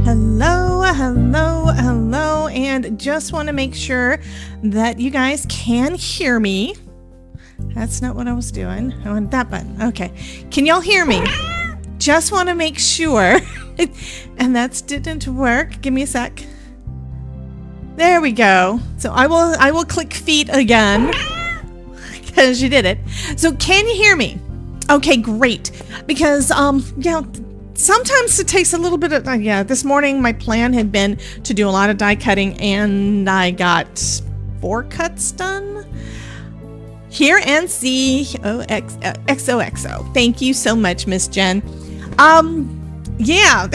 Hello, and just want to make sure that you guys can hear me. That's not what I was doing. I want that button. Okay. Can y'all hear me? Just want to make sure. And that didn't work. Give me a sec. There we go. So I will click feet again because you did it. So can you hear me? Okay, great. Because yeah, sometimes it takes a little bit of this morning my plan had been to do a lot of die cutting, and I got 4 cuts done. Here and XOXO. Thank you so much, Miss Jen. Yeah.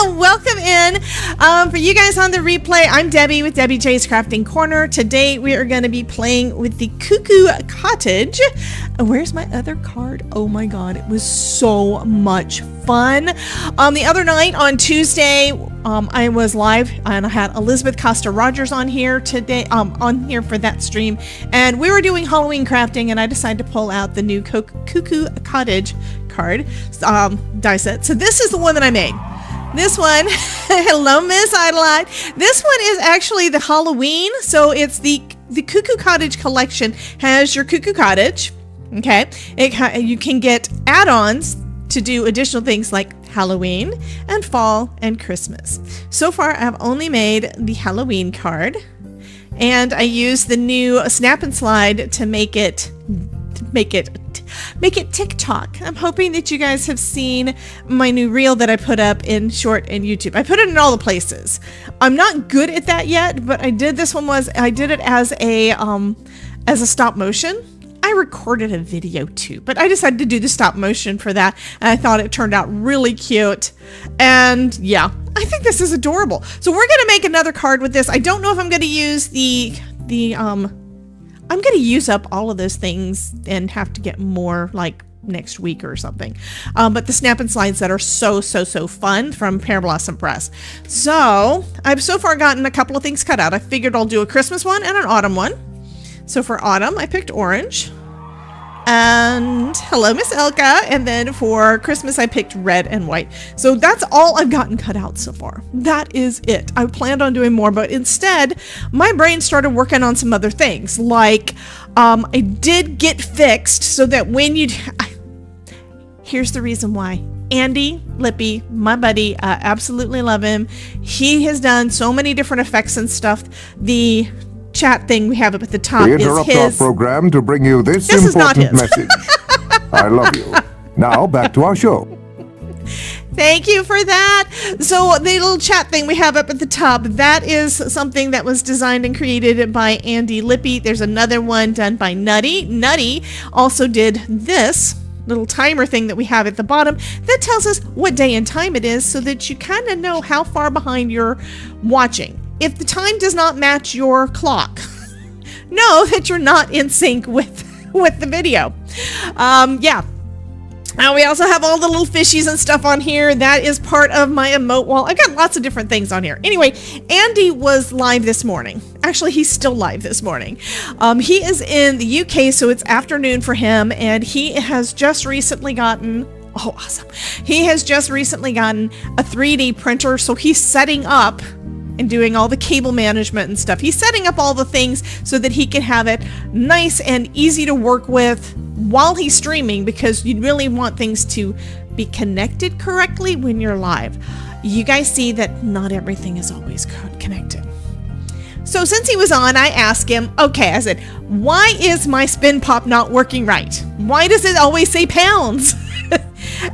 Welcome in. For you guys on the replay, I'm Debbie with Debbie J's Crafting Corner. Today we are going to be playing with the Cuckoo Cottage. Where's my other card? Oh my god, it was so much fun. The other night on Tuesday, I was live and I had Elizabeth Costa Rogers on here today, on here for that stream, and we were doing Halloween crafting, and I decided to pull out the new Cuckoo Cottage card die set. So this is the one that I made. This one, hello Miss Idolite. This one is actually the Halloween, so it's the Cuckoo Cottage collection. Has your Cuckoo Cottage, okay? You can get add-ons to do additional things like Halloween and fall and Christmas. So far, I've only made the Halloween card, and I used the new snap and slide to make it TikTok. I'm hoping that you guys have seen my new reel that I put up in short and YouTube. I put it in all the places. I'm not good at that yet, but I did this one I did it as a stop motion. I recorded a video too, but I decided to do the stop motion for that, and I thought it turned out really cute. And yeah, I think this is adorable. So we're gonna make another card with this. I don't know if I'm gonna use I'm going to use up all of those things and have to get more like next week or something. But the snap and slides that are so fun from Pear Blossom Press. So I've so far gotten a couple of things cut out. I figured I'll do a Christmas one and an autumn one. So for autumn, I picked orange. And hello, Miss Elka. And then for Christmas, I picked red and white. So that's all I've gotten cut out so far. That is it. I planned on doing more, but instead, my brain started working on some other things. Like, I did get fixed so that when here's the reason why. Andy Lippy, my buddy, absolutely love him. He has done so many different effects and stuff. The chat thing we have up at the top we interrupt our program to bring you this important message. I love you. Now back to our show. Thank you for that. So the little chat thing we have up at the top, that is something that was designed and created by Andy Lippy. There's another one done by Nutty. Nutty also did this little timer thing that we have at the bottom that tells us what day and time it is, so that you kind of know how far behind you're watching. If the time does not match your clock, know that you're not in sync with the video. Yeah. We also have all the little fishies and stuff on here. That is part of my emote wall. I've got lots of different things on here. Anyway, Andy was live this morning. Actually, he's still live this morning. He is in the UK, so it's afternoon for him, and he has just recently gotten... Oh, awesome. He has just recently gotten a 3D printer, so he's setting up and doing all the cable management and stuff. He's setting up all the things so that he can have it nice and easy to work with while he's streaming, because you really want things to be connected correctly when you're live. You guys see that not everything is always connected. So since he was on, I asked him, okay, I said, why is my spin pop not working right? Why does it always say pounds?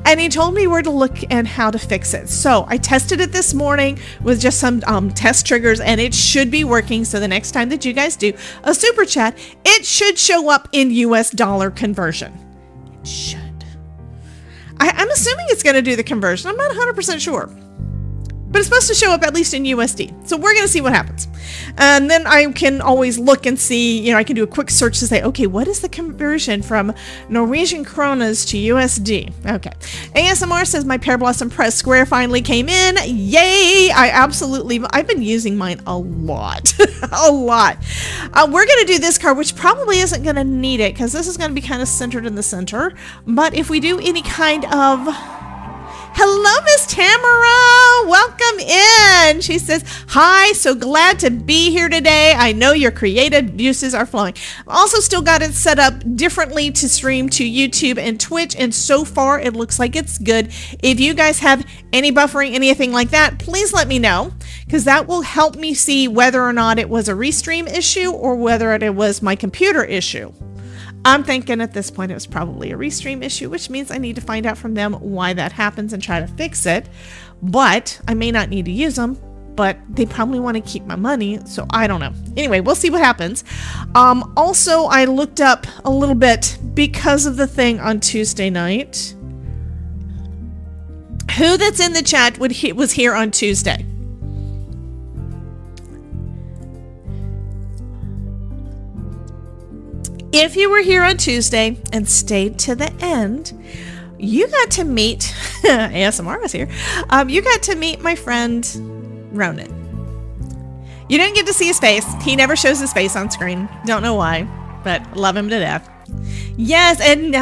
And he told me where to look and how to fix it. So I tested it this morning with just some test triggers, and it should be working. So the next time that you guys do a super chat, it should show up in US dollar conversion. It should. I'm assuming it's going to do the conversion. I'm not 100% sure. But it's supposed to show up at least in USD. So we're going to see what happens. And then I can always look and see, I can do a quick search to say, okay, what is the conversion from Norwegian kronas to USD? Okay. ASMR says my Pear Blossom Press square finally came in. Yay! I've been using mine a lot. A lot. We're going to do this card, which probably isn't going to need it because this is going to be kind of centered in the center. But if we do any kind of... Hello, Miss Tamara! Welcome in. She says, hi, so glad to be here today. I know your creative juices are flowing. I've also still got it set up differently to stream to YouTube and Twitch, and so far it looks like it's good. If you guys have any buffering, anything like that, please let me know, because that will help me see whether or not it was a restream issue or whether it was my computer issue. I'm thinking at this point it was probably a restream issue, which means I need to find out from them why that happens and try to fix it. But I may not need to use them, but they probably want to keep my money, so I don't know. Anyway, we'll see what happens. Also, I looked up a little bit because of the thing on Tuesday night. Who that's in the chat was here on Tuesday? If you were here on Tuesday and stayed to the end, you got to meet, ASMR was here, you got to meet my friend Ronan. You didn't get to see his face. He never shows his face on screen. Don't know why, but love him to death. Yes, and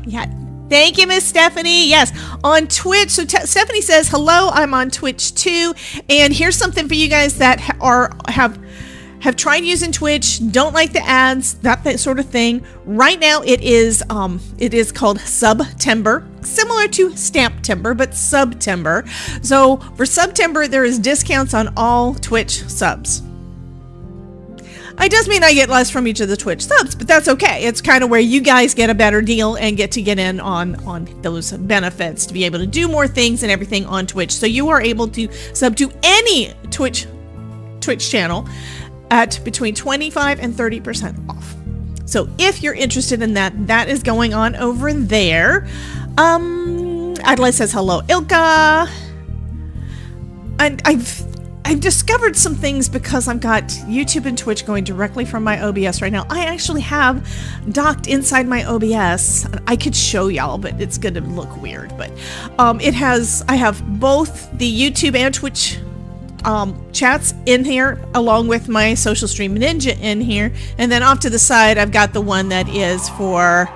yeah, thank you, Miss Stephanie. Yes, on Twitch. So Stephanie says, hello, I'm on Twitch too. And here's something for you guys that have tried using Twitch, don't like the ads, that sort of thing. Right now it is called September, similar to Stamptember, but September. So for September, there is discounts on all Twitch subs. It does mean I get less from each of the Twitch subs, but that's okay. It's kind of where you guys get a better deal and get to get in on those benefits to be able to do more things and everything on Twitch. So you are able to sub to any Twitch channel at between 25 and 30% off. So if you're interested in that, that is going on over there. Adelaide says hello, Ilka. And I've discovered some things because I've got YouTube and Twitch going directly from my OBS right now. I actually have docked inside my OBS. I could show y'all, but it's gonna look weird. But I have both the YouTube and Twitch chats in here, along with my Social Stream Ninja in here, and then off to the side I've got the one that is for,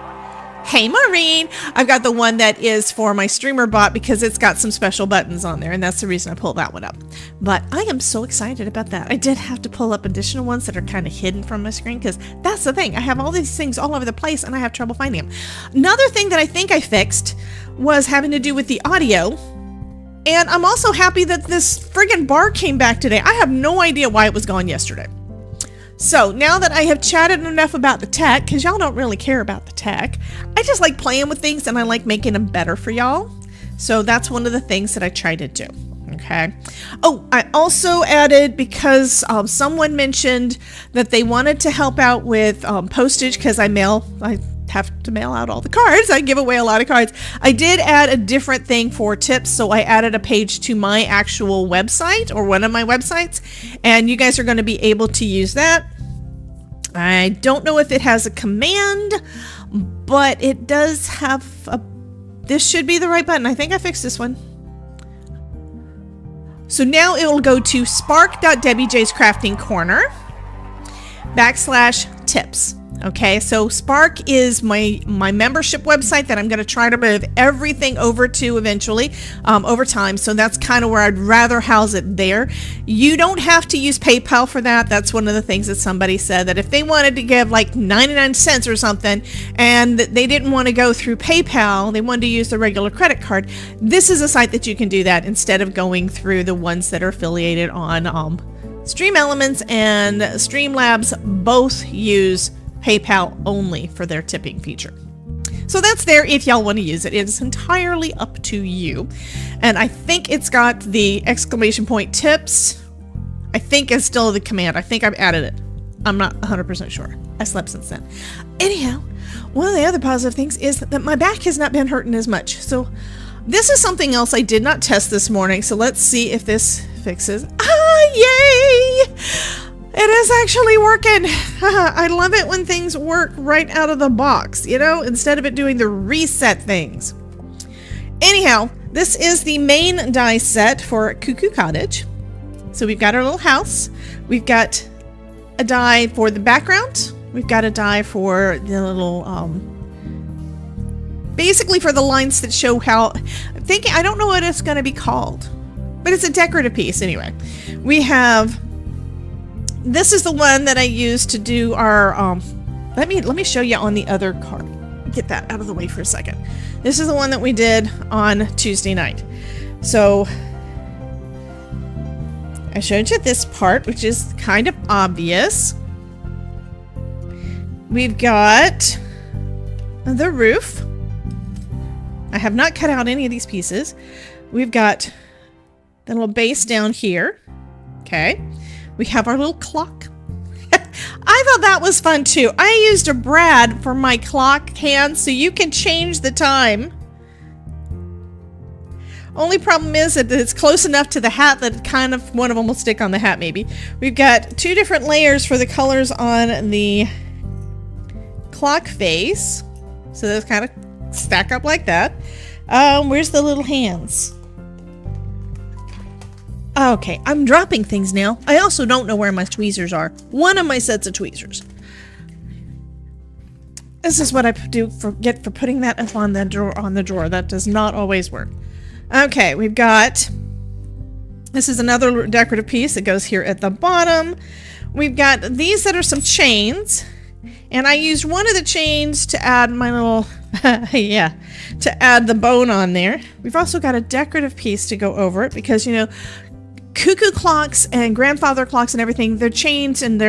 hey Maureen, I've got the one that is for my streamer bot because it's got some special buttons on there, and that's the reason I pulled that one up. But I am so excited about that. I did have to pull up additional ones that are kind of hidden from my screen, because that's the thing, I have all these things all over the place and I have trouble finding them. Another thing that I think I fixed was having to do with the audio. And I'm also happy that this friggin' bar came back today. I have no idea why it was gone yesterday. So now that I have chatted enough about the tech, because y'all don't really care about the tech, I just like playing with things and I like making them better for y'all. So that's one of the things that I try to do. Okay. Oh, I also added, because someone mentioned that they wanted to help out with postage, because I have to mail out all the cards. I give away a lot of cards. I did add a different thing for tips, so I added a page to my actual website, or one of my websites, and you guys are going to be able to use that. I don't know if it has a command, but it does have a, this should be the right button. I think I fixed this one. So now it will go to spark.debbiejscrafting.corner /tips. Okay, so Spark is my membership website that I'm going to try to move everything over to eventually over time. So that's kind of where I'd rather house it there. You don't have to use PayPal for that. That's one of the things that somebody said, that if they wanted to give like 99 cents or something and they didn't want to go through PayPal, they wanted to use the regular credit card, this is a site that you can do that instead of going through the ones that are affiliated on Stream Elements and Streamlabs. Both use PayPal only for their tipping feature. So that's there if y'all want to use it. It's entirely up to you. And I think it's got the ! tips. I think it's still the command. I think I've added it. I'm not 100% sure. I slept since then. Anyhow, one of the other positive things is that my back has not been hurting as much. So this is something else I did not test this morning. So let's see if this fixes. Yay! It is actually working. I love it when things work right out of the box, you know, instead of it doing the reset things. Anyhow, this is the main die set for Cuckoo Cottage. So we've got our little house. We've got a die for the background. We've got a die for the little, basically for the lines that show how, I'm thinking, I don't know what it's going to be called. but it's a decorative piece anyway. We have, this is the one that I used to do our, let me show you on the other card. Get that out of the way for a second. This is the one that we did on Tuesday night. So I showed you this part, which is kind of obvious. We've got the roof. I have not cut out any of these pieces. We've got the little base down here. Okay. We have our little clock. I thought that was fun too. I used a brad for my clock hand so you can change the time. Only problem is that it's close enough to the hat that kind of one of them will stick on the hat maybe. We've got 2 different layers for the colors on the clock face. So those kind of stack up like that. Where's the little hands? Okay, I'm dropping things now. I also don't know where my tweezers are. One of my sets of tweezers. This is what I get for putting that up on the drawer. That does not always work. Okay, we've got, this is another decorative piece that goes here at the bottom. We've got these that are some chains, and I used one of the chains to add my little, yeah, to add the bone on there. We've also got a decorative piece to go over it because, you know, Cuckoo clocks and grandfather clocks and everything, they're chains and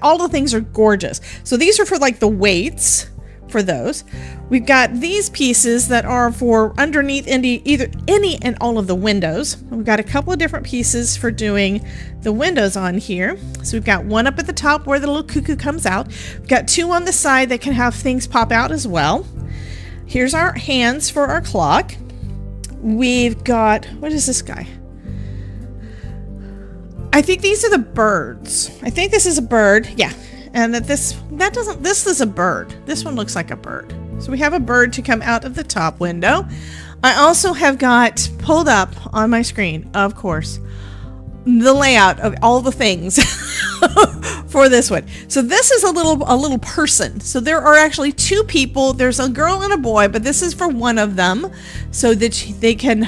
all the things are gorgeous. So these are for like the weights for those. We've got these pieces that are for underneath any and all of the windows. We've got a couple of different pieces for doing the windows on here. So we've got one up at the top where the little cuckoo comes out. We've got 2 on the side that can have things pop out as well. Here's our hands for our clock. We've got, what is this guy? I think these are the birds. I think this is a bird. Yeah. And this is a bird. This one looks like a bird. So we have a bird to come out of the top window. I also have got pulled up on my screen, of course, the layout of all the things for this one. So this is a little person. So there are actually 2 people. There's a girl and a boy, but this is for one of them so that they can,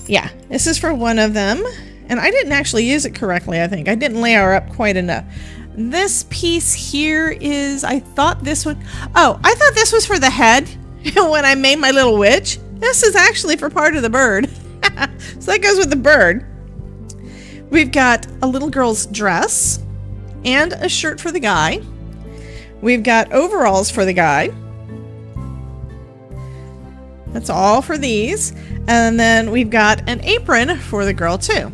yeah, this is for one of them. And I didn't actually use it correctly, I think. I didn't lay her up quite enough. This piece here is, I thought this was for the head when I made my little witch. This is actually for part of the bird. So that goes with the bird. We've got a little girl's dress and a shirt for the guy. We've got overalls for the guy. That's all for these. And then we've got an apron for the girl too.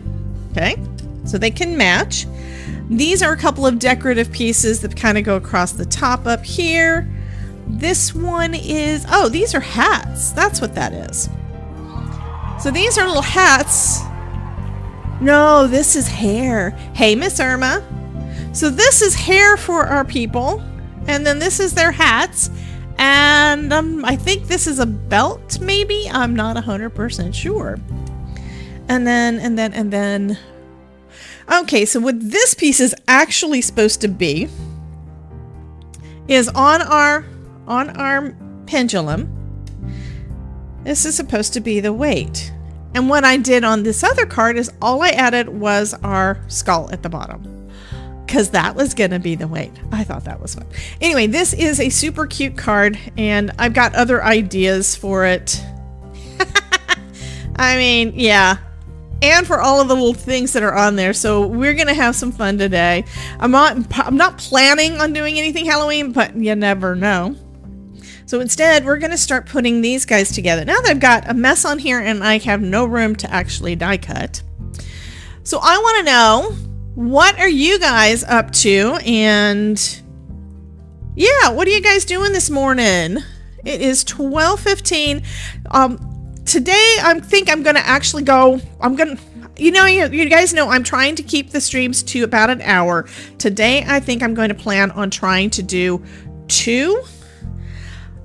Okay, so they can match. These are a couple of decorative pieces that kind of go across the top up here. This one is, oh, these are hats. That's what that is. So these are little hats. No, this is hair. Hey, Miss Irma. So this is hair for our people. And then this is their hats. And I think this is a belt, maybe? I'm not 100% sure. And then. Okay, so what this piece is actually supposed to be is on our pendulum. This is supposed to be the weight. And what I did on this other card is all I added was our skull at the bottom, because that was going to be the weight. I thought that was fun. Anyway, this is a super cute card, and I've got other ideas for it. I mean, yeah. And for all of the little things that are on there. So we're going to have some fun today. I'm not planning on doing anything Halloween, but you never know. So instead, we're going to start putting these guys together. Now that I've got a mess on here and I have no room to actually die cut. So I want to know, what are you guys up to? And yeah, what are you guys doing this morning? It is 12:15. Today, I think I'm going to actually go, you guys know I'm trying to keep the streams to about an hour. Today, I think I'm going to plan on trying to do 2.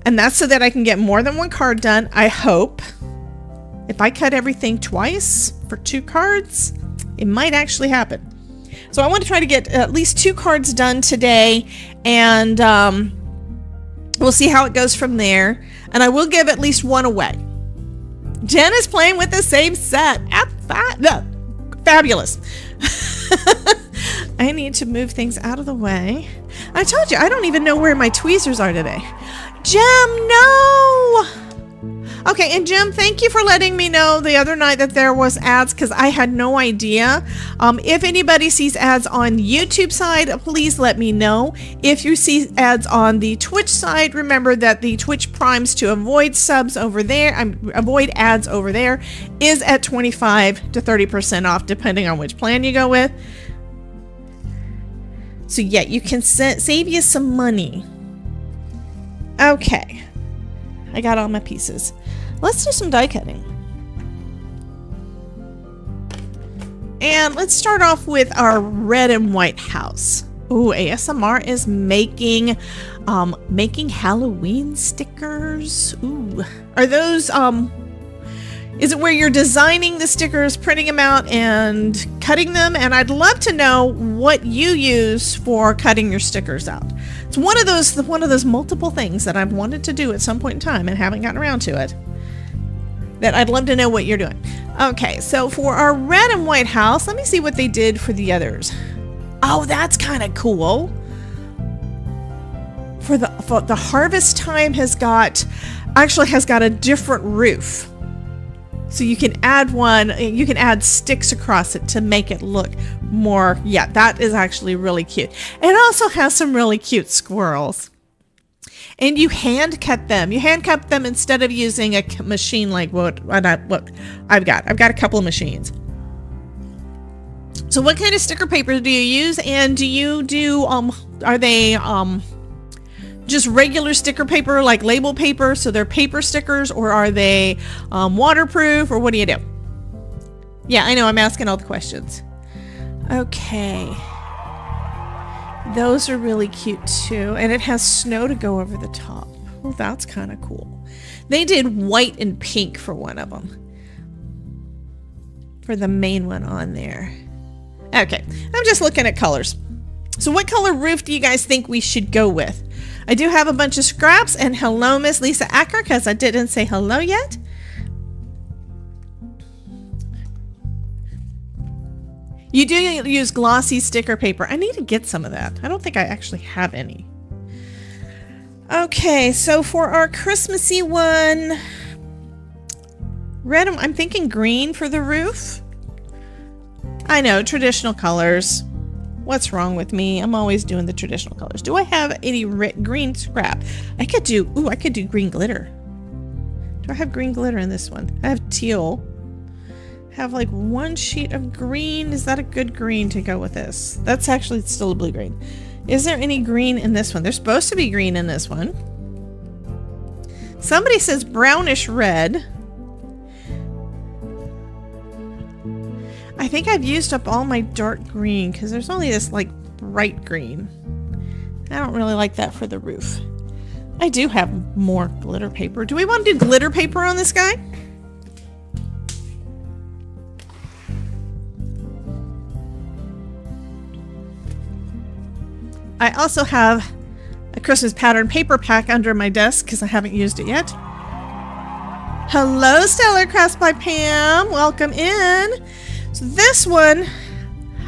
And that's so that I can get more than 1 card done, I hope. If I cut everything twice for 2 cards, it might actually happen. So I want to try to get at least 2 cards done today, and we'll see how it goes from there. And I will give at least 1 away. Jen is playing with the same set. Fabulous. I need to move things out of the way. I told you, I don't even know where my tweezers are today. Jem, no! Okay, and Jim, thank you for letting me know the other night that there was ads, because I had no idea. If anybody sees ads on YouTube side, please let me know. If you see ads on the Twitch side, remember that the Twitch primes to avoid subs over there, avoid ads over there, is at 25 to 30% off, depending on which plan you go with. So yeah, you can save you some money. Okay, I got all my pieces. Let's do some die cutting. And let's start off with our red and white house. Ooh, ASMR is making Halloween stickers. Ooh, are those is it where you're designing the stickers, printing them out, and cutting them? And I'd love to know what you use for cutting your stickers out. It's one of those multiple things that I've wanted to do at some point in time and haven't gotten around to it. That I'd love to know what you're doing. Okay, so for our red and white house, let me see what they did for the others. Oh, that's kind of cool. For the harvest time has got a different roof. So you can add you can add sticks across it to make it look more, yeah, that is actually really cute. It also has some really cute squirrels. And you hand cut them. You hand cut them instead of using a machine like what I've got. I've got a couple of machines. So what kind of sticker paper do you use? And do you do, are they just regular sticker paper like label paper, so they're paper stickers, or are they waterproof, or what do you do? Yeah, I know, I'm asking all the questions. Okay. Those are really cute too, and it has snow to go over the top. Well, that's kind of cool. They did white and pink for one of them. For the main one on there. Okay, I'm just looking at colors. So what color roof do you guys think we should go with? I do have a bunch of scraps, and hello, Miss Lisa Acker, because I didn't say hello yet. You do use glossy sticker paper. I need to get some of that. I don't think I actually have any. Okay, so for our Christmassy one, red, I'm thinking green for the roof. I know, traditional colors. What's wrong with me? I'm always doing the traditional colors. Do I have any green scrap? I could do green glitter. Do I have green glitter in this one? I have teal. Have like one sheet of green. Is that a good green to go with this? That's actually still a blue green. Is there any green in this one? There's supposed to be green in this one. Somebody says brownish red. I think I've used up all my dark green because there's only this like bright green. I don't really like that for the roof. I do have more glitter paper. Do we want to do glitter paper on this guy? I also have a Christmas pattern paper pack under my desk because I haven't used it yet. Hello, Stellar Crafts by Pam. Welcome in. So this one,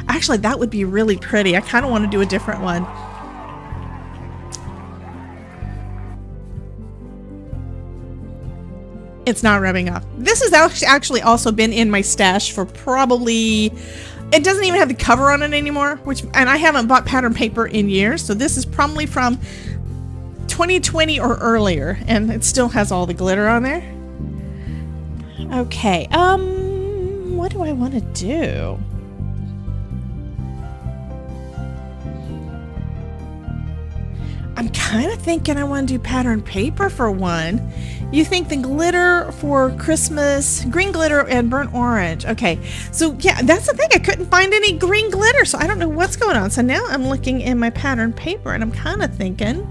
actually, that would be really pretty. I kind of want to do a different one. It's not rubbing off. This has actually also been in my stash for probably... It doesn't even have the cover on it anymore, and I haven't bought pattern paper in years, so this is probably from 2020 or earlier, and it still has all the glitter on there. Okay, what do I want to do? I'm kind of thinking I want to do pattern paper for one. You think the glitter for Christmas, green glitter and burnt orange. Okay, so yeah, that's the thing. I couldn't find any green glitter, so I don't know what's going on. So now I'm looking in my pattern paper, and I'm kind of thinking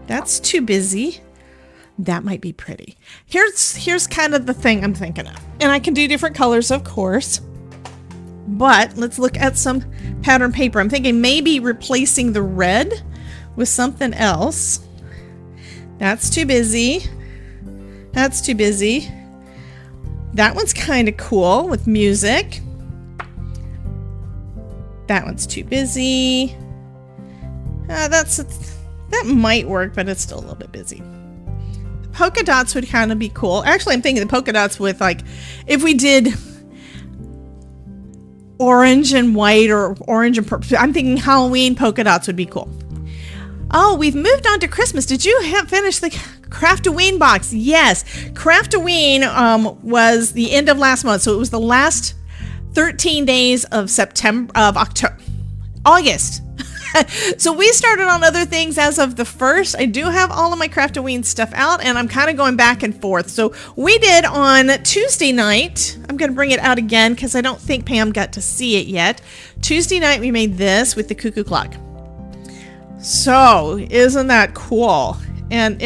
that's too busy. That might be pretty. Here's kind of the thing I'm thinking of. And I can do different colors, of course. But let's look at some pattern paper. I'm thinking maybe replacing the red with something else. That's too busy. That's too busy. That one's kind of cool with music. That one's too busy. That might work, but it's still a little bit busy. The polka dots would kind of be cool. Actually, I'm thinking the polka dots with, like, if we did orange and white or orange and purple. I'm thinking Halloween polka dots would be cool. Oh, we've moved on to Christmas. Did you finish the Craft-A-Ween box? Yes. Craft-A-Ween was the end of last month, so it was the last 13 days of August. So we started on other things as of the 1st. I do have all of my Craft-A-Ween stuff out, and I'm kind of going back and forth. So we did on Tuesday night. I'm going to bring it out again because I don't think Pam got to see it yet. Tuesday night we made this with the cuckoo clock. So isn't that cool? And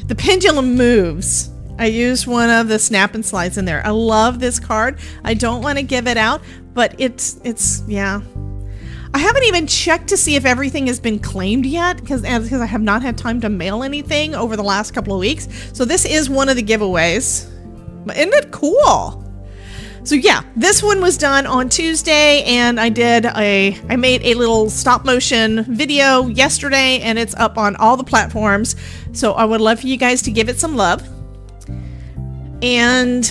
the pendulum moves. I used one of the snap and slides in there. I love this card. I don't want to give it out, but it's yeah. I haven't even checked to see if everything has been claimed yet because I have not had time to mail anything over the last couple of weeks. So this is one of the giveaways. But isn't it cool? So yeah, this one was done on Tuesday, and I made a little stop motion video yesterday, and it's up on all the platforms. So I would love for you guys to give it some love. And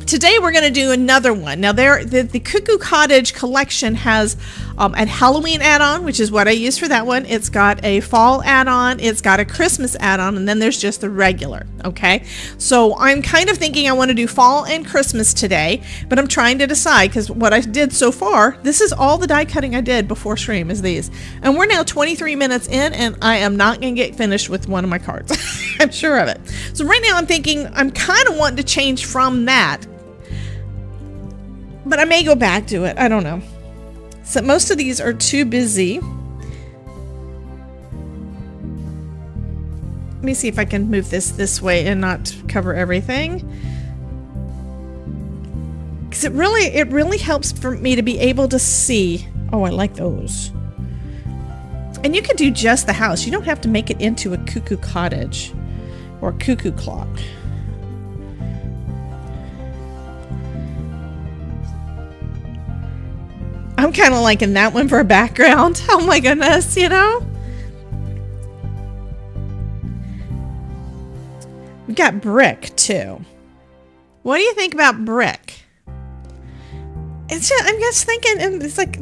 today we're going to do another one. Now the Cuckoo Cottage collection has a Halloween add-on, which is what I used for that one. It's got a fall add-on, it's got a Christmas add-on, and then there's just the regular, okay? So I'm kind of thinking I want to do fall and Christmas today, but I'm trying to decide because what I did so far, this is all the die cutting I did before stream is these. And we're now 23 minutes in, and I am not going to get finished with one of my cards. I'm sure of it. So right now I'm thinking I'm kind of wanting to change from that, but I may go back to it. I don't know. So most of these are too busy. Let me see if I can move this way and not cover everything. Because it really helps for me to be able to see. Oh, I like those. And you could do just the house. You don't have to make it into a cuckoo cottage or cuckoo clock. I'm kind of liking that one for a background. Oh my goodness, you know? We got brick too. What do you think about brick? I'm just thinking, it's like,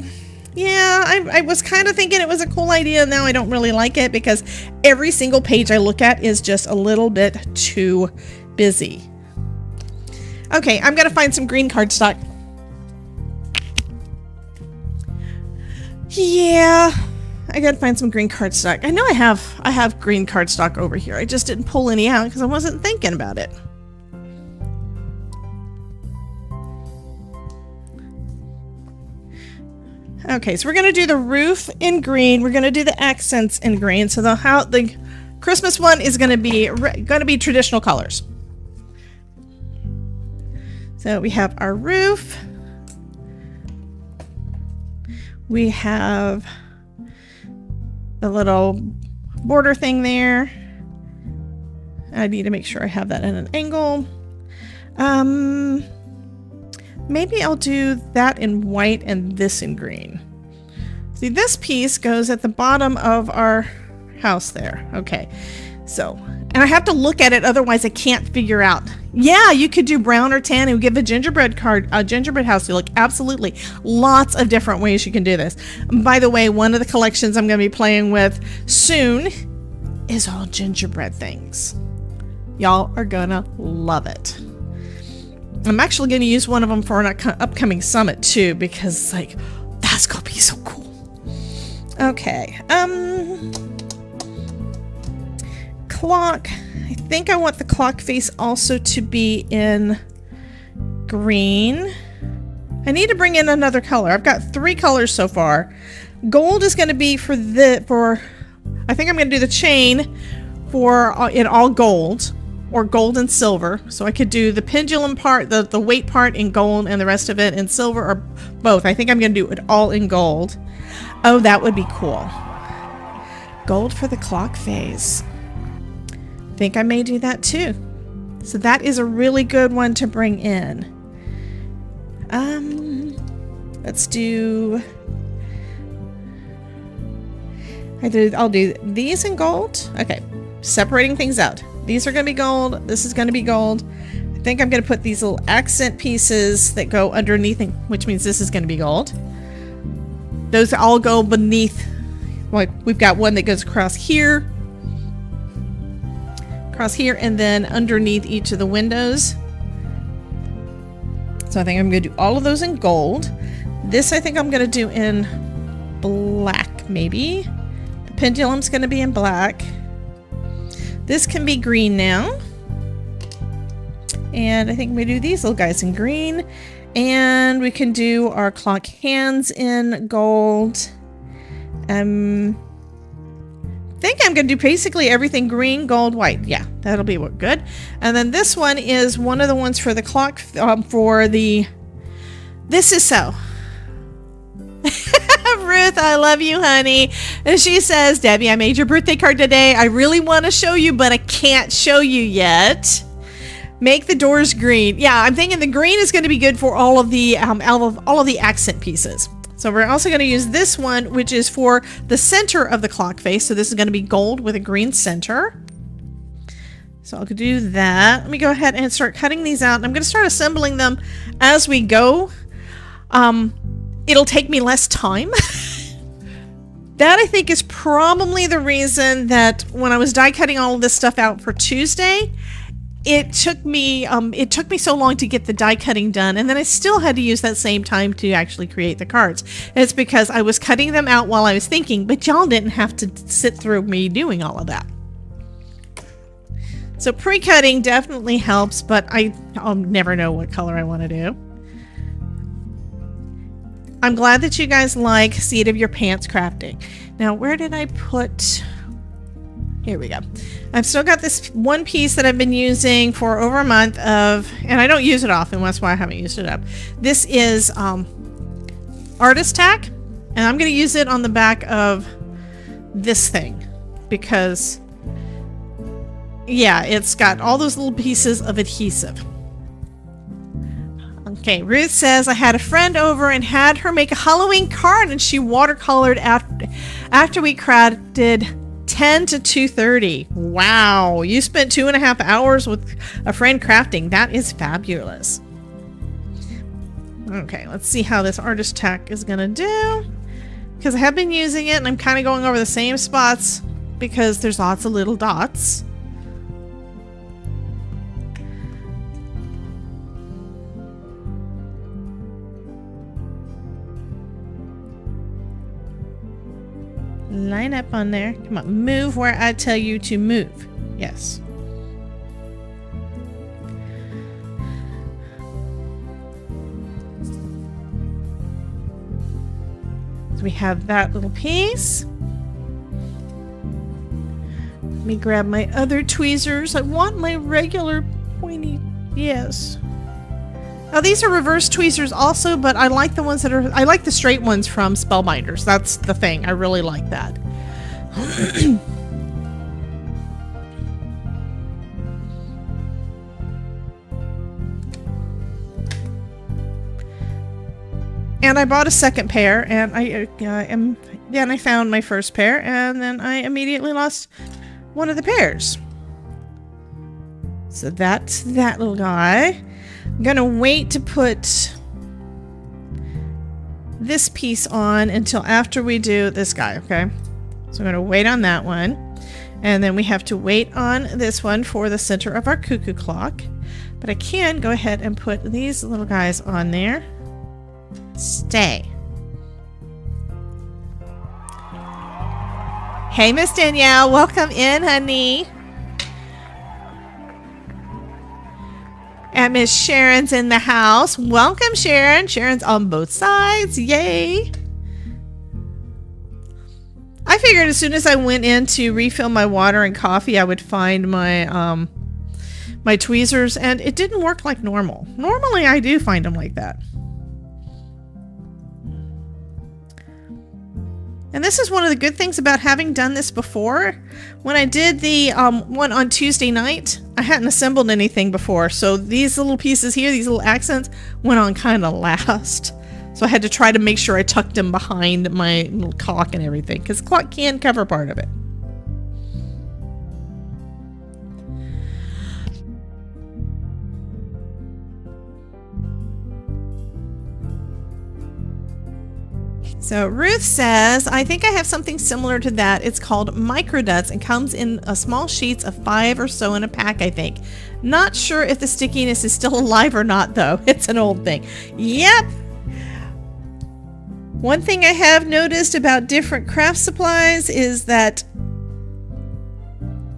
yeah, I was kind of thinking it was a cool idea. Now I don't really like it because every single page I look at is just a little bit too busy. Okay, I'm going to find some green cardstock. Yeah, I gotta find some green cardstock. I know I have green cardstock over here. I just didn't pull any out because I wasn't thinking about it. Okay, so we're gonna do the roof in green. We're gonna do the accents in green. So the Christmas one is gonna be traditional colors. So we have our roof. We have a little border thing there. I need to make sure I have that at an angle. Maybe I'll do that in white and this in green. See, this piece goes at the bottom of our house there. Okay, so, and I have to look at it, otherwise I can't figure out. Yeah, you could do brown or tan and give a gingerbread house look. Absolutely. Lots of different ways you can do this. By the way, one of the collections I'm going to be playing with soon is all gingerbread things. Y'all are going to love it. I'm actually going to use one of them for an upcoming summit too, because like, that's going to be so cool. Okay. Clock. I think I want the clock face also to be in green. I need to bring in another color. I've got 3 colors so far. Gold is going to be for I think I'm going to do the chain in all gold or gold and silver. So I could do the pendulum part, the weight part in gold and the rest of it in silver, or both. I think I'm going to do it all in gold. Oh, that would be cool. Gold for the clock face. think I may do that too. So that is a really good one to bring in. Let's do... I'll do these in gold. Okay, separating things out. These are going to be gold. This is going to be gold. I think I'm going to put these little accent pieces that go underneath, which means this is going to be gold. Those all go beneath. Like, we've got one that goes across here, and then underneath each of the windows. So I think I'm going to do all of those in gold. This I think I'm going to do in black, maybe. The pendulum's going to be in black. This can be green now. And I think we do these little guys in green. And we can do our clock hands in gold. I think I'm going to do basically everything green, gold, white. Yeah, that'll be good. And then this one is one of the ones for the clock, This is so. Ruth, I love you, honey. And she says, Debbie, I made your birthday card today. I really want to show you, but I can't show you yet. Make the doors green. Yeah, I'm thinking the green is going to be good for all of the accent pieces. So we're also going to use this one, which is for the center of the clock face. So this is going to be gold with a green center. So I'll do that. Let me go ahead and start cutting these out. I'm going to start assembling them as we go. It'll take me less time. That I think is probably the reason that when I was die cutting all of this stuff out for Tuesday, it took me so long to get the die cutting done, and then I still had to use that same time to actually create the cards. It's because I was cutting them out while I was thinking, but y'all didn't have to sit through me doing all of that. So pre-cutting definitely helps, but I'll never know what color I want to do. I'm glad that you guys like seat of your pants crafting. Now, where did I put... Here we go. I've still got this one piece that I've been using for over a month and I don't use it often. That's why I haven't used it up. This is artist tack, and I'm going to use it on the back of this thing because, yeah, it's got all those little pieces of adhesive. Okay, Ruth says, I had a friend over and had her make a Halloween card, and she watercolored after we crafted 10 to 2:30. Wow, you spent 2.5 hours with a friend crafting. That is fabulous. Okay, let's see how this artist tack is gonna do, because I have been using it and I'm kind of going over the same spots because there's lots of little dots. Line up on there. Come on, move where I tell you to move. Yes. So we have that little piece. Let me grab my other tweezers. I want my regular pointy. Yes. Now these are reverse tweezers also, but I like the ones that are, I like the straight ones from Spellbinders. That's the thing. I really like that. And I bought a second pair, and then I found my first pair, and then I immediately lost one of the pairs. So that's that little guy. I'm gonna wait to put this piece on until after we do this guy, okay? So I'm gonna wait on that one. And then we have to wait on this one for the center of our cuckoo clock. But I can go ahead and put these little guys on there. Stay. Hey, Miss Danielle, welcome in, honey. And Miss Sharon's in the house. Welcome, Sharon. Sharon's on both sides. Yay. I figured as soon as I went in to refill my water and coffee, I would find my my tweezers, and it didn't work like normal. Normally, I do find them like that. And this is one of the good things about having done this before. When I did the one on Tuesday night, I hadn't assembled anything before. So these little pieces here, these little accents, went on kind of last. So I had to try to make sure I tucked them behind my little clock and everything, because clock can cover part of it. So Ruth says, I think I have something similar to that. It's called microduts and comes in small sheets of 5 or so in a pack, I think. Not sure if the stickiness is still alive or not, though. It's an old thing. Yep. One thing I have noticed about different craft supplies is that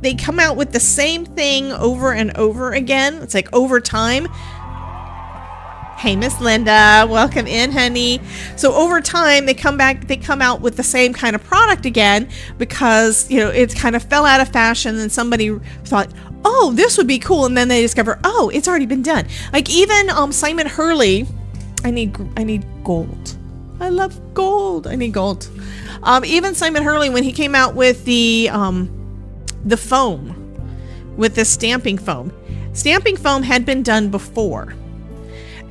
they come out with the same thing over and over again. It's like over time. Hey, Miss Linda, welcome in, honey. So over time, they come out with the same kind of product again because, you know, it kind of fell out of fashion and somebody thought, oh, this would be cool. And then they discover, oh, it's already been done. Like even Simon Hurley, I need gold. I love gold. I need gold. Even Simon Hurley, when he came out with the foam, with the stamping foam had been done before.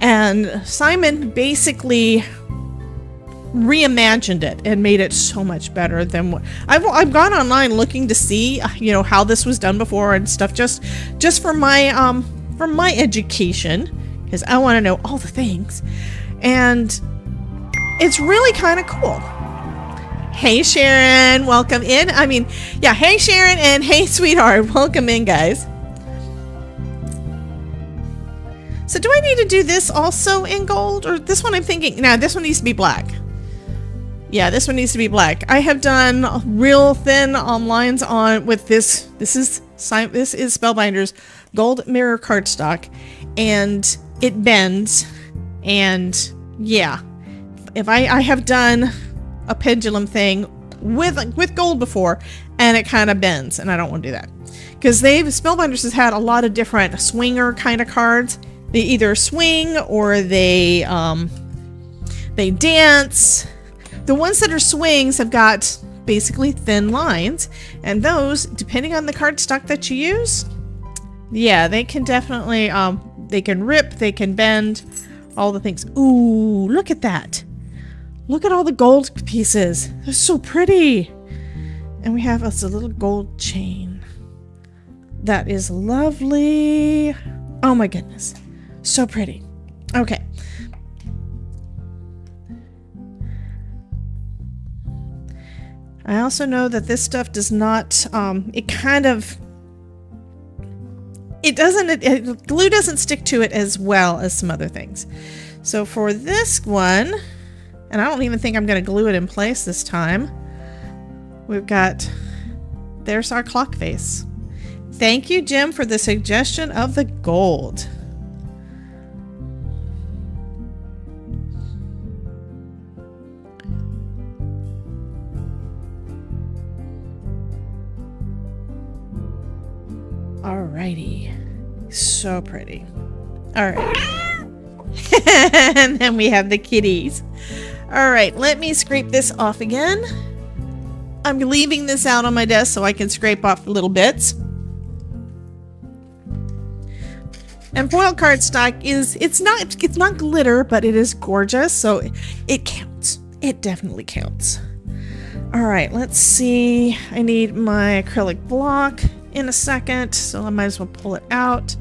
And Simon basically reimagined it and made it so much better than what I've gone online looking to see, you know, how this was done before and stuff, just for my education, because I want to know all the things, and it's really kind of cool. Hey Sharon, welcome in. I mean, yeah, hey Sharon and hey sweetheart, welcome in, guys. So do I need to do this also in gold, or this one I'm thinking, no, this one needs to be black. Yeah, this one needs to be black. I have done real thin lines on with this. This is Spellbinder's gold mirror cardstock, and it bends. And yeah, if I have done a pendulum thing with gold before, and it kind of bends, and I don't want to do that because Spellbinders has had a lot of different swinger kind of cards. They either swing or they dance. The ones that are swings have got basically thin lines, and those, depending on the cardstock that you use, yeah, they can definitely they can rip, they can bend, all the things. Ooh, look at that! Look at all the gold pieces. They're so pretty. And we have us a little gold chain. That is lovely. Oh my goodness. So pretty. Okay. I also know that this stuff does not, glue doesn't stick to it as well as some other things. So for this one, and I don't even think I'm going to glue it in place this time, there's our clock face. Thank you, Jim, for the suggestion of the gold. Alrighty. So pretty. Alright. And then we have the kitties. Alright, let me scrape this off again. I'm leaving this out on my desk so I can scrape off little bits. And foil cardstock it's not glitter, but it is gorgeous, so it counts. It definitely counts. Alright, let's see. I need my acrylic block in a second, so I might as well pull it out.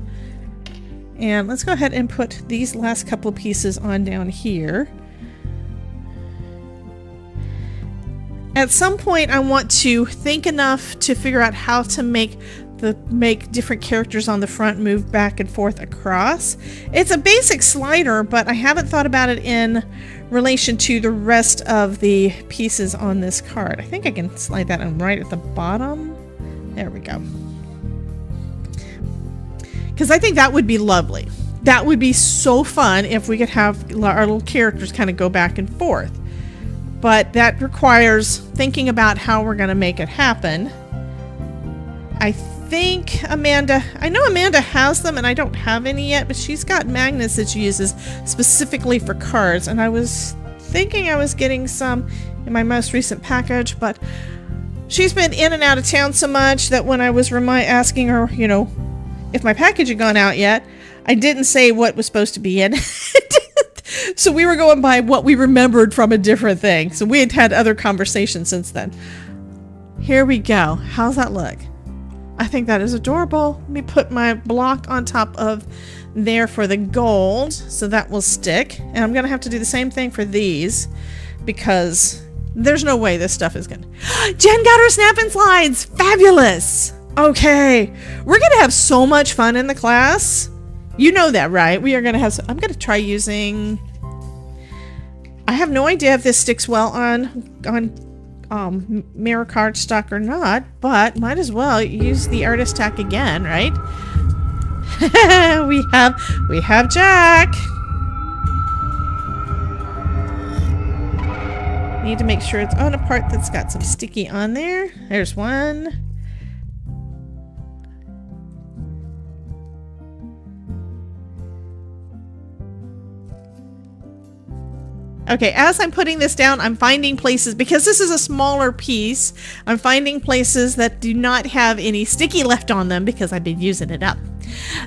And let's go ahead and put these last couple of pieces on down here. At some point I want to think enough to figure out how to make different characters on the front move back and forth across. It's a basic slider, but I haven't thought about it in relation to the rest of the pieces on this card. I think I can slide that in right at the bottom. There we go. Because I think that would be lovely. That would be so fun if we could have our little characters kind of go back and forth. But that requires thinking about how we're going to make it happen. I think I know Amanda has them, and I don't have any yet, but she's got magnets that she uses specifically for cards. And I was thinking I was getting some in my most recent package, but she's been in and out of town so much that when I was asking her, you know, if my package had gone out yet, I didn't say what was supposed to be in it. So we were going by what we remembered from a different thing. So we had had other conversations since then. Here we go. How's that look? I think that is adorable. Let me put my block on top of there for the gold, so that will stick. And I'm gonna have to do the same thing for these because there's no way this stuff is gonna... Jen got her snap and slides! Fabulous! Okay, we're gonna have so much fun in the class. You know that, right? We are gonna have... I'm gonna try using... I have no idea if this sticks well on mirror cardstock or not, but might as well use the artist tack again, right? we have Jack. Need to make sure it's on a part that's got some sticky on there. There's one. Okay, as I'm putting this down, I'm finding places, because this is a smaller piece, I'm finding places that do not have any sticky left on them because I've been using it up.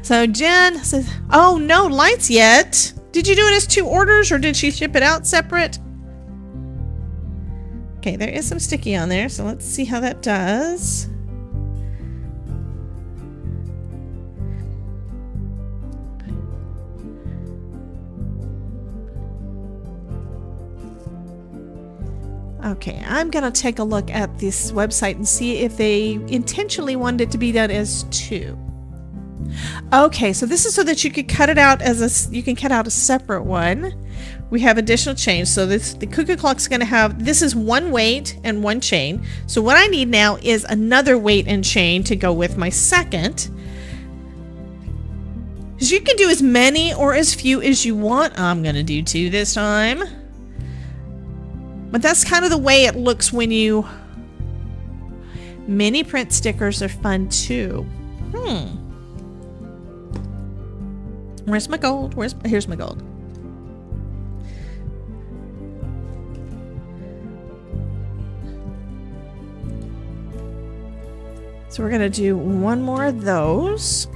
So Jen says, oh, no lights yet. Did you do it as 2 orders or did she ship it out separate? Okay, there is some sticky on there, so let's see how that does. Okay, I'm gonna take a look at this website and see if they intentionally wanted it to be done as 2. Okay, so this is so that you could cut it out as you can cut out a separate one. We have additional chains. So the Cuckoo clock's gonna have, this is 1 weight and 1 chain. So what I need now is another weight and chain to go with my second. Because you can do as many or as few as you want. I'm gonna do 2 this time. But that's kind of the way it looks when you... Mini print stickers are fun too. Where's my gold? Here's my gold. So we're gonna do 1 more of those.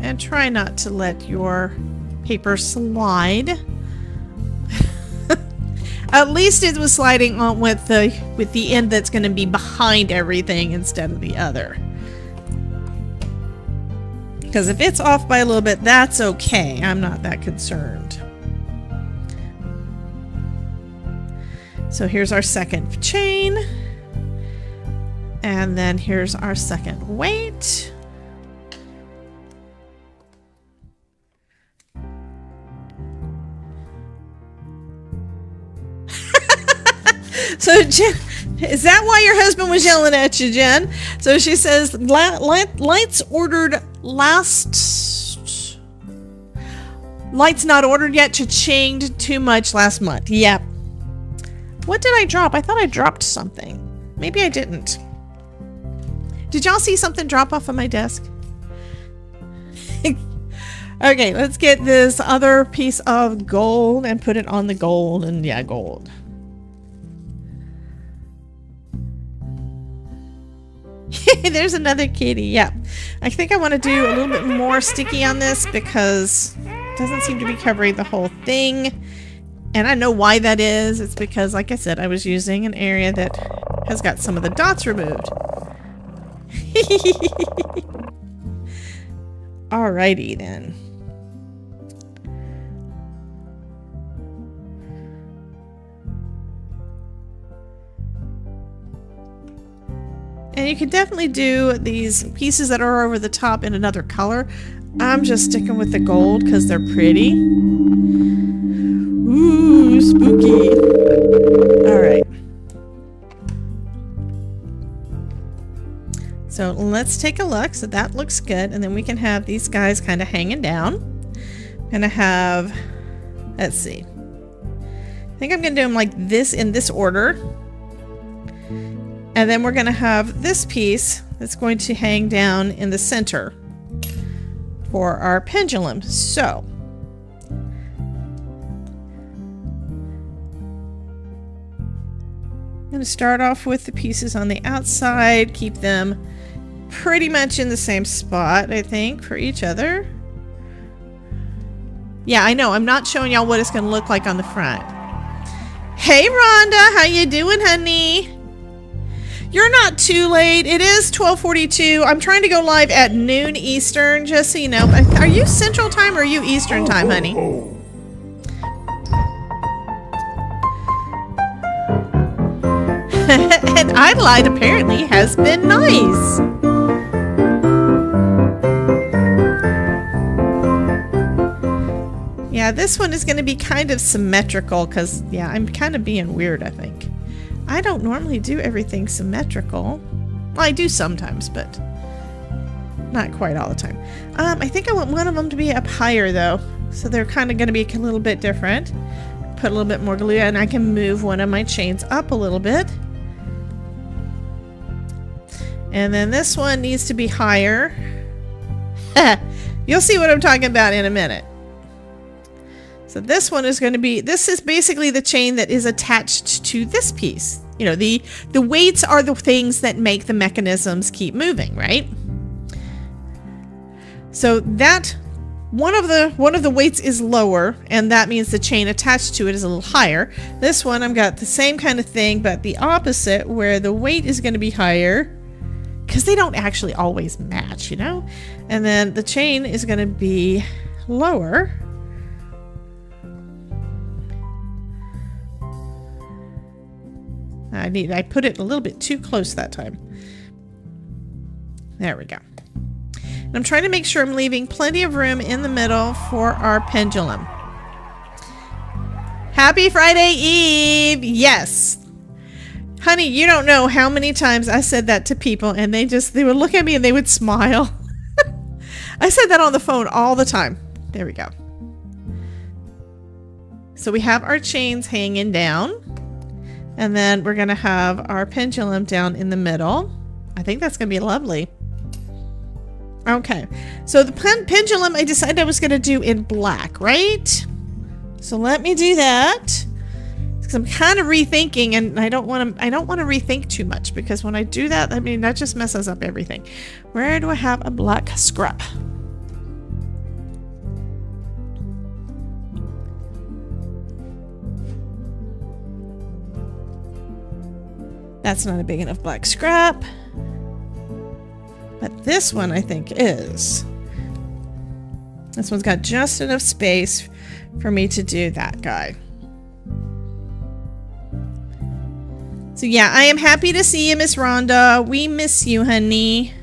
And try not to let your paper slide. At least it was sliding on with the end that's going to be behind everything instead of the other. Because if it's off by a little bit, that's okay. I'm not that concerned. So here's our second chain. And then here's our second weight. So Jen, is that why your husband was yelling at you, Jen? So she says, lights ordered last... Lights not ordered yet, cha-chinged too much last month. Yep. What did I drop? I thought I dropped something. Maybe I didn't. Did y'all see something drop off of my desk? Okay, let's get this other piece of gold and put it on the gold. And yeah, gold. There's another kitty. Yeah, I think I want to do a little bit more sticky on this because it doesn't seem to be covering the whole thing. And I know why that is. It's because, like I said, I was using an area that has got some of the dots removed. Alrighty then. And you can definitely do these pieces that are over the top in another color. I'm just sticking with the gold because they're pretty. Ooh, spooky. All right. So let's take a look. So that looks good. And then we can have these guys kind of hanging down. I'm going to have, let's see. I think I'm going to do them like this in this order. And then we're going to have this piece that's going to hang down in the center. for our pendulum. So I'm going to start off with the pieces on the outside, keep them pretty much in the same spot, I think, for each other. Yeah, I know, I'm not showing y'all what it's going to look like on the front. Hey Rhonda, how you doing, honey? You're not too late. It is 12:42. I'm trying to go live at noon Eastern, just so you know. Are you Central Time or are you Eastern Time, honey? And Idolite apparently has been nice. Yeah, this one is going to be kind of symmetrical because, yeah, I'm kind of being weird, I think. I don't normally do everything symmetrical. Well, I do sometimes, but not quite all the time. I think I want one of them to be up higher, though. So they're kind of going to be a little bit different. Put a little bit more glue, and I can move one of my chains up a little bit. And then this one needs to be higher. You'll see what I'm talking about in a minute. So this one is going to be, this is basically the chain that is attached to this piece. You know, the weights are the things that make the mechanisms keep moving, right? So that one of the weights is lower, and that means the chain attached to it is a little higher. This one, I've got the same kind of thing, but the opposite, where the weight is going to be higher, because they don't actually always match, you know? And then the chain is going to be lower. I put it a little bit too close that time. There we go. And I'm trying to make sure I'm leaving plenty of room in the middle for our pendulum. Happy Friday Eve! Yes! Honey, you don't know how many times I said that to people and they would look at me and they would smile. I said that on the phone all the time. There we go. So we have our chains hanging down. And then we're going to have our pendulum down in the middle. I think that's going to be lovely. Okay. So the pendulum, I decided I was going to do in black, right? So let me do that. Because I'm kind of rethinking, and I don't want to rethink too much, because when I do that, I mean, that just messes up everything. Where do I have a black scrap? That's not a big enough black scrap. But this one, I think, is. This one's got just enough space for me to do that guy. So yeah, I am happy to see you, Miss Rhonda. We miss you, honey.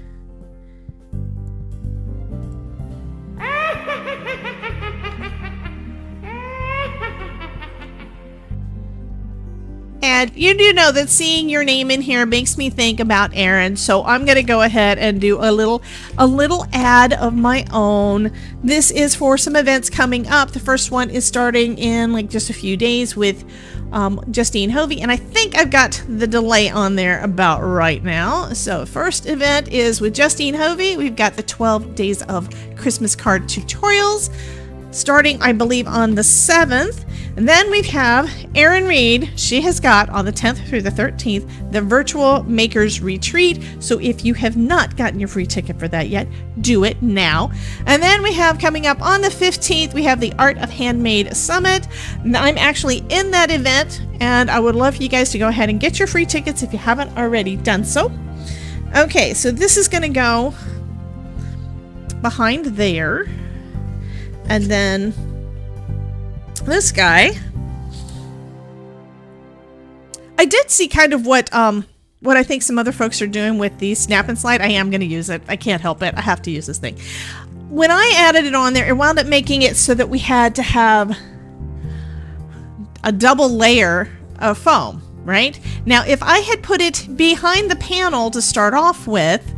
And you do know that seeing your name in here makes me think about Aaron, so I'm going to go ahead and do a little ad of my own. This is for some events coming up. The first one is starting in like just a few days with Justine Hovey, and I think I've got the delay on there about right now. So first event is with Justine Hovey. We've got the 12 days of Christmas card tutorials starting, I believe, on the 7th. And then we have Erin Reed. She has got on the 10th through the 13th the virtual makers retreat. So if you have not gotten your free ticket for that yet, do it now. And then we have coming up on the 15th, we have the Art of Handmade Summit. I'm actually in that event, and I would love for you guys to go ahead and get your free tickets if you haven't already done so. Okay, so this is going to go behind there. And then this guy, I did see kind of what I think some other folks are doing with the snap and slide. I am going to use it. I can't help it. I have to use this thing. When I added it on there, it wound up making it so that we had to have a double layer of foam, right? Now, if I had put it behind the panel to start off with,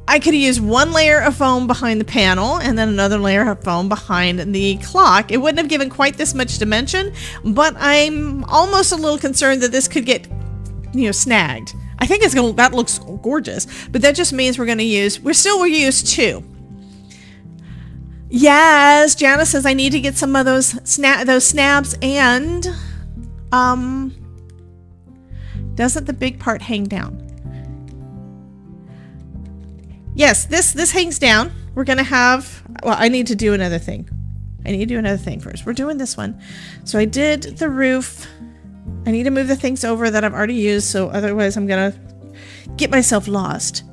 I could have used one layer of foam behind the panel and then another layer of foam behind the clock. It wouldn't have given quite this much dimension, but I'm almost a little concerned that this could get, snagged. I think that looks gorgeous, but that just means we're still use two. Yes, Janice says I need to get some of those snabs and doesn't the big part hang down? Yes, this hangs down. We're gonna have, well, I need to do another thing. I need to do another thing first. We're doing this one. So I did the roof. I need to move the things over that I've already used, so otherwise I'm gonna get myself lost.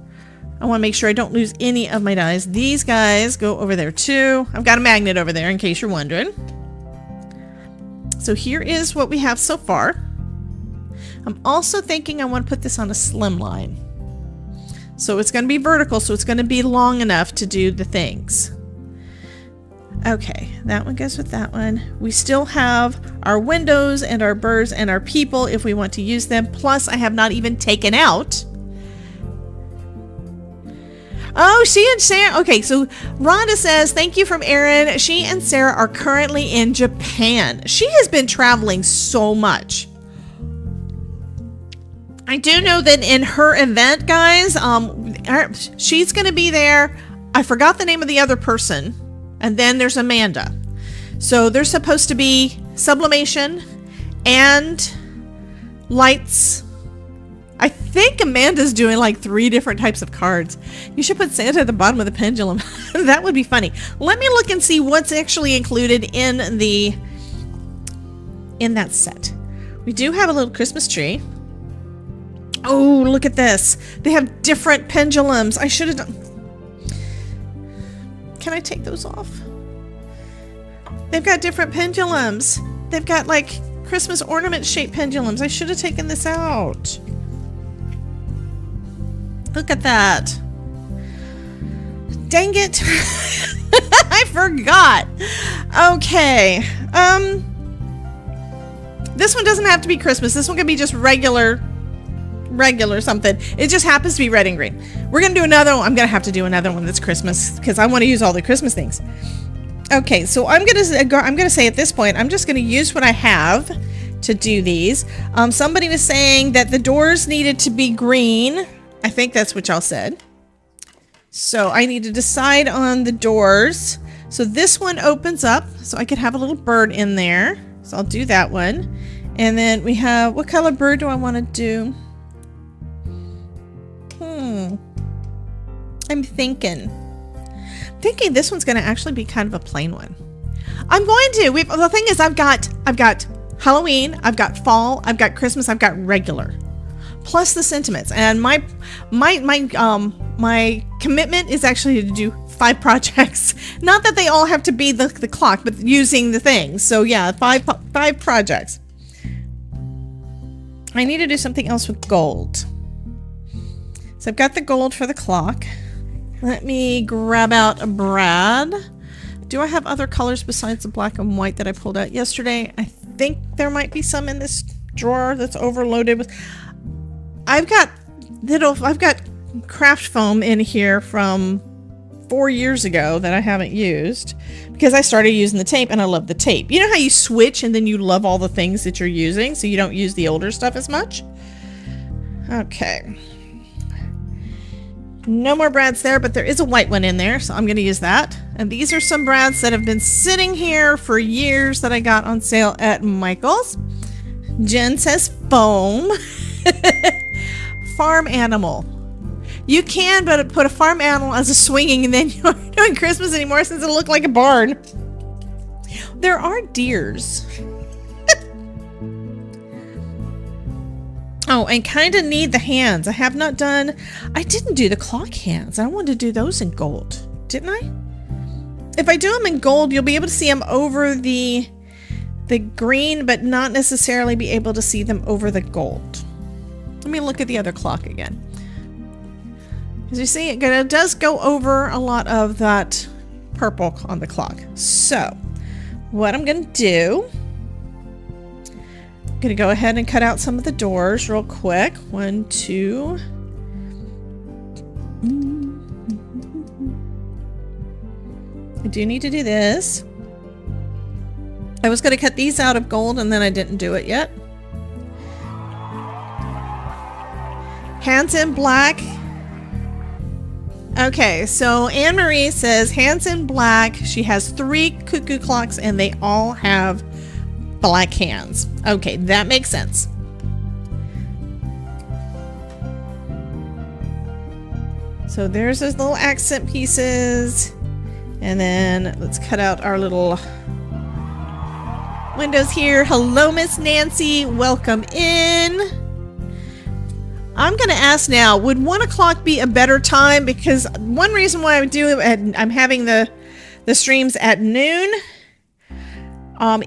I want to make sure I don't lose any of my dies. These guys go over there too. I've got a magnet over there in case you're wondering. So here is what we have so far. I'm also thinking I want to put this on a slim line. So it's going to be vertical, so it's going to be long enough to do the things. Okay, that one goes with that one. We still have our windows and our birds and our people if we want to use them. Plus, I have not even taken out. Oh, she and Sarah. Okay, so Rhonda says, thank you from Erin. She and Sarah are currently in Japan. She has been traveling so much. I do know that in her event, guys, she's going to be there. I forgot the name of the other person. And then there's Amanda. So there's supposed to be sublimation and lights. I think Amanda's doing like 3 different types of cards. You should put Santa at the bottom of the pendulum. That would be funny. Let me look and see what's actually included in that set. We do have a little Christmas tree. Oh, look at this. They have different pendulums. I should have done. Can I take those off? They've got different pendulums. They've got like Christmas ornament shaped pendulums. I should have taken this out. Look at that. Dang it. I forgot. Okay. This one doesn't have to be Christmas. This one can be just regular something. It just happens to be red and green. We're gonna do another one. I'm gonna have to do another one that's Christmas because I want to use all the Christmas things. Okay, so I'm gonna say at this point I'm just gonna use what I have to do these. Somebody was saying that the doors needed to be green. I think that's what y'all said. So I need to decide on the doors. So this one opens up, so I could have a little bird in there. So I'll do that one. And then we have, what color bird do I want to do? I'm thinking this one's going to actually be kind of a plain one. I'm going to. The thing is, I've got Halloween, I've got fall, I've got Christmas, I've got regular, plus the sentiments. And my commitment is actually to do 5 projects. Not that they all have to be the clock, but using the things. So yeah, 5 projects. I need to do something else with gold. So I've got the gold for the clock. Let me grab out a brad. Do I have other colors besides the black and white that I pulled out yesterday? I think there might be some in this drawer that's overloaded with. I've got craft foam in here from 4 years ago that I haven't used because I started using the tape and I love the tape. You know how you switch and then you love all the things that you're using, so you don't use the older stuff as much? Okay. No more brads there, but there is a white one in there, so I'm going to use that. And these are some brads that have been sitting here for years that I got on sale at Michael's. Jen says foam. Farm animal. You can, but put a farm animal as a swinging, and then you aren't doing Christmas anymore since it'll look like a barn. There are deers. Oh, and kind of need the hands. I didn't do the clock hands. I wanted to do those in gold, didn't I? If I do them in gold, you'll be able to see them over the green, but not necessarily be able to see them over the gold. Let me look at the other clock again. As you see, it does go over a lot of that purple on the clock. So, what I'm going to do, I'm going to go ahead and cut out some of the doors real quick. 1, 2. I do need to do this. I was going to cut these out of gold and then I didn't do it yet. Hands in black. Okay, so Anne Marie says hands in black. She has 3 cuckoo clocks and they all have black hands. Okay, that makes sense. So there's those little accent pieces. And then let's cut out our little windows here. Hello, Miss Nancy. Welcome in. I'm going to ask now, would 1 o'clock be a better time? Because one reason why I do it, I'm having the streams at noon,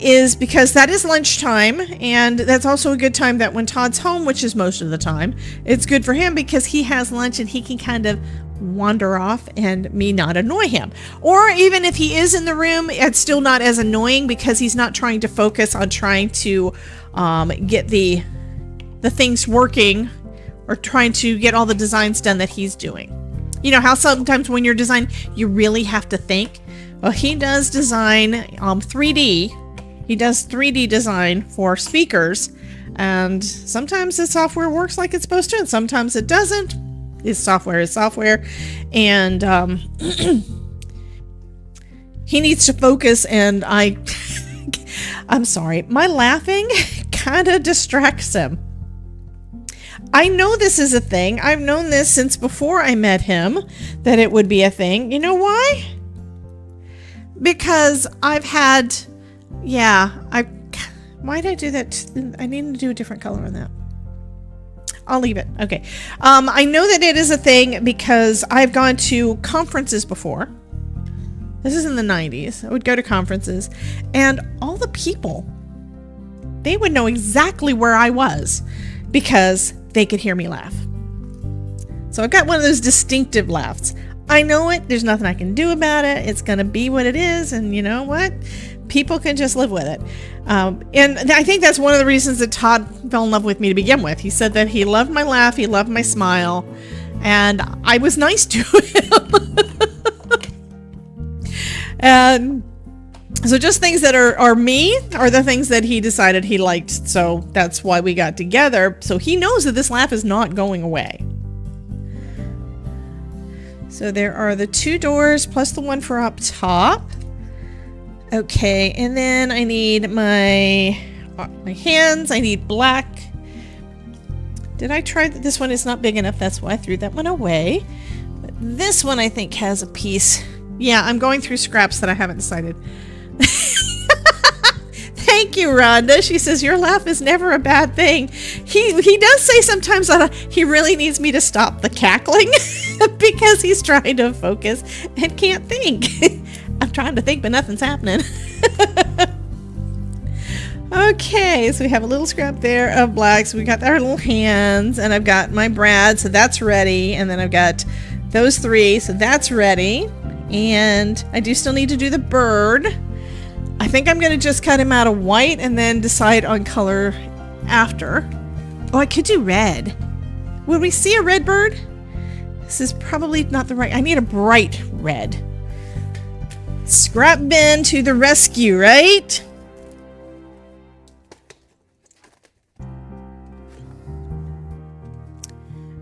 is because that is lunchtime, and that's also a good time that when Todd's home, which is most of the time, it's good for him because he has lunch and he can kind of wander off and me not annoy him. Or even if he is in the room, it's still not as annoying because he's not trying to focus on trying to get the things working or trying to get all the designs done that he's doing. You know how sometimes when you're designing, you really have to think? Well, he does design 3D. He does 3D design for speakers. And sometimes the software works like it's supposed to, and sometimes it doesn't. His software is software. And he needs to focus, and I'm sorry, my laughing kind of distracts him. I know this is a thing. I've known this since before I met him, that it would be a thing. You know why? Because I've had, why did I do that? I need to do a different color on that. I'll leave it. Okay. I know that it is a thing because I've gone to conferences before. This is in the 90s. I would go to conferences, and all the people, they would know exactly where I was because they could hear me laugh. So I've got one of those distinctive laughs. I know it. There's nothing I can do about it. It's going to be what it is. And you know what? People can just live with it. And I think that's one of the reasons that Todd fell in love with me to begin with. He said that he loved my laugh. He loved my smile. And I was nice to him. And so just things that are me are the things that he decided he liked. So that's why we got together. So he knows that this laugh is not going away. So there are the 2 doors plus the one for up top. Okay, and then I need my hands. I need black. Did I try that? This one is not big enough. That's why I threw that one away. But this one I think has a piece. Yeah, I'm going through scraps that I haven't decided. Thank you, Rhonda. She says your laugh is never a bad thing. He does say sometimes that he really needs me to stop the cackling because he's trying to focus and can't think. I'm trying to think, but nothing's happening. Okay, so we have a little scrap there of black. So we got our little hands, and I've got my brad, so that's ready. And then I've got those 3, so that's ready. And I do still need to do the bird. I think I'm going to just cut him out of white and then decide on color after. Oh, I could do red. Will we see a red bird? This is probably not the right. I need a bright red. Scrap bin to the rescue, right?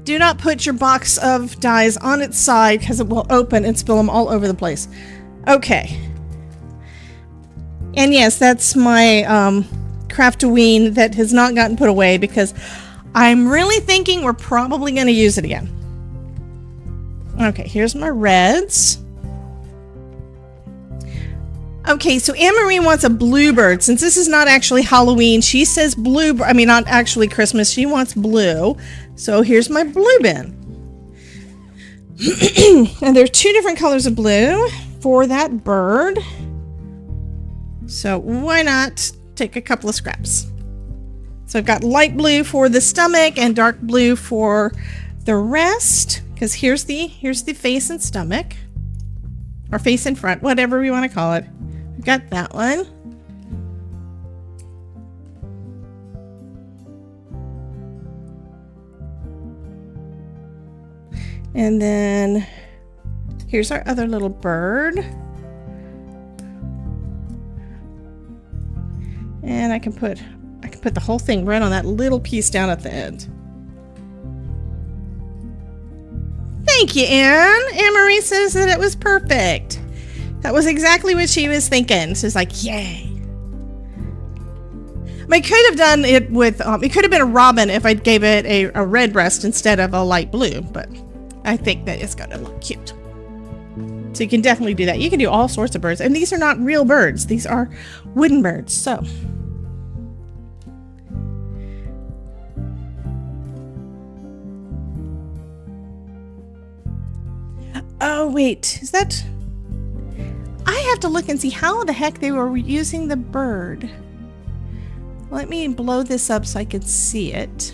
Do not put your box of dies on its side because it will open and spill them all over the place. Okay. And yes, that's my Craftoween that has not gotten put away because I'm really thinking we're probably going to use it again. Okay, here's my reds. Okay, so Anne-Marie wants a bluebird. Since this is not actually Halloween, she says blue. I mean, not actually Christmas. She wants blue. So here's my blue bin. And there's 2 different colors of blue for that bird. So why not take a couple of scraps? So I've got light blue for the stomach and dark blue for the rest. Because here's the face and stomach. Or face and front, whatever we want to call it. We've got that one. And then here's our other little bird. And I can put the whole thing right on that little piece down at the end. Thank you, Anne. Anne Marie says that it was perfect. That was exactly what she was thinking. So it's like, yay. I could have done it with, it could have been a robin if I gave it a red breast instead of a light blue, but I think that it's going to look cute. So you can definitely do that. You can do all sorts of birds. And these are not real birds. These are wooden birds. So. Oh, wait. Is that... I have to look and see how the heck they were using the bird. Let me blow this up so I can see it.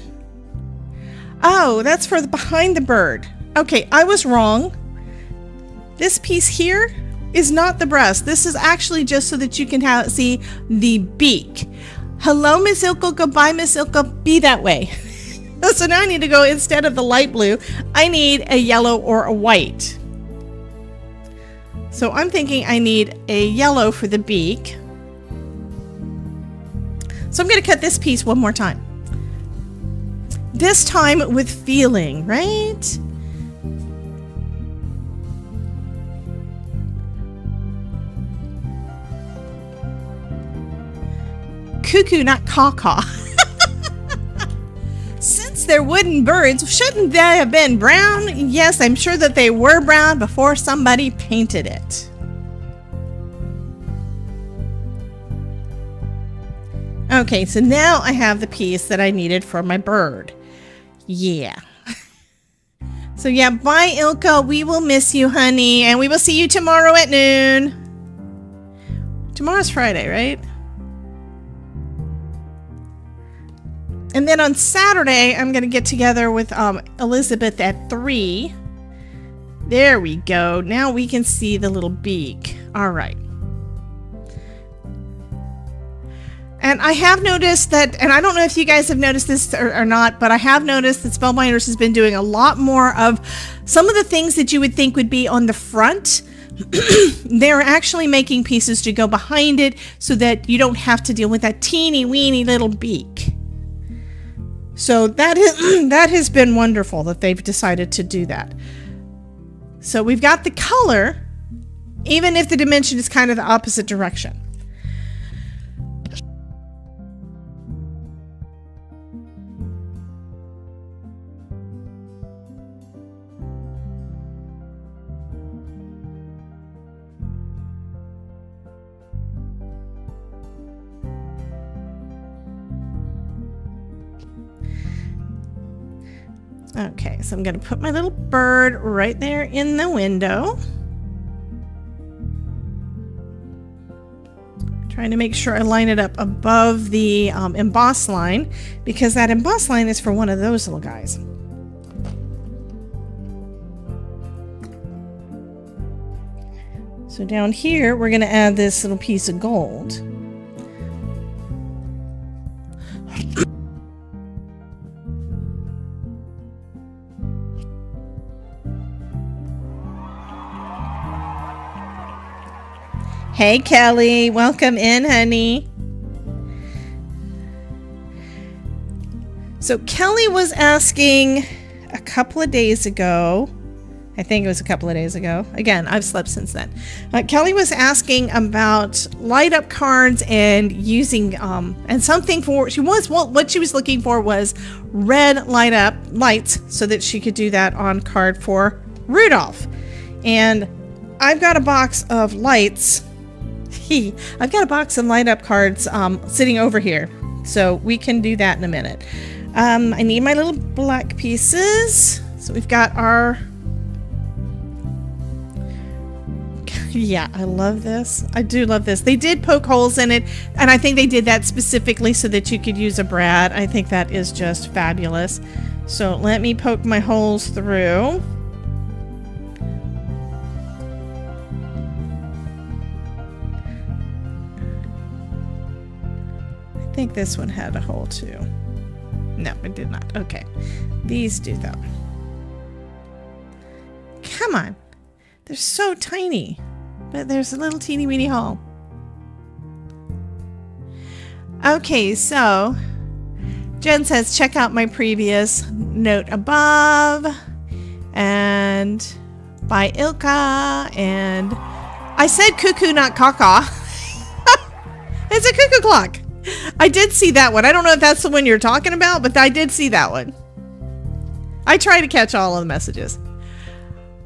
Oh, that's for the behind the bird. Okay, I was wrong. This piece here is not the breast. This is actually just so that you can see the beak. Hello, Miss Ilko. Goodbye, Miss Ilko. Be that way. So now I need to go, instead of the light blue, I need a yellow or a white. So I'm thinking I need a yellow for the beak. So I'm going to cut this piece one more time. This time with feeling, right? Cuckoo, not caw-caw. Since they're wooden birds, shouldn't they have been brown? Yes, I'm sure that they were brown before somebody painted it. Okay, so now I have the piece that I needed for my bird. Yeah. So yeah, bye Ilka. We will miss you, honey. And we will see you tomorrow at noon. Tomorrow's Friday, right? And then on Saturday, I'm going to get together with Elizabeth at 3. There we go. Now we can see the little beak. All right. And I have noticed that, and I don't know if you guys have noticed this or not, but I have noticed that Spellbinders has been doing a lot more of some of the things that you would think would be on the front. They're actually making pieces to go behind it so that you don't have to deal with that teeny weeny little beak. So that has been wonderful that they've decided to do that. So we've got the color, even if the dimension is kind of the opposite direction. Okay, so I'm going to put my little bird right there in the window. Trying to make sure I line it up above the emboss line, because that emboss line is for one of those little guys. So down here, we're going to add this little piece of gold. Hey, Kelly. Welcome in, honey. So Kelly was asking a couple of days ago. I think it was a couple of days ago. Again, I've slept since then. Kelly was asking about light up cards and using and something for what she was looking for was red lights so that she could do that on card for Rudolph. And I've got a box of lights. I've got a box of light up cards sitting over here, so we can do that in a minute. I need my little black pieces. So we've got our... Yeah, I love this. I do love this. They did poke holes in it, and I think they did that specifically so that you could use a brad. I think that is just fabulous. So let me poke my holes through. I think this one had a hole too. No, it did not. Okay. These do though. Come on. They're so tiny. But there's a little teeny weeny hole. Okay, so Jen says check out my previous note above. And and by Ilka, and I said cuckoo, not caca. It's a cuckoo clock. I did see that one. I don't know if that's the one you're talking about, but I did see that one. I try to catch all of the messages.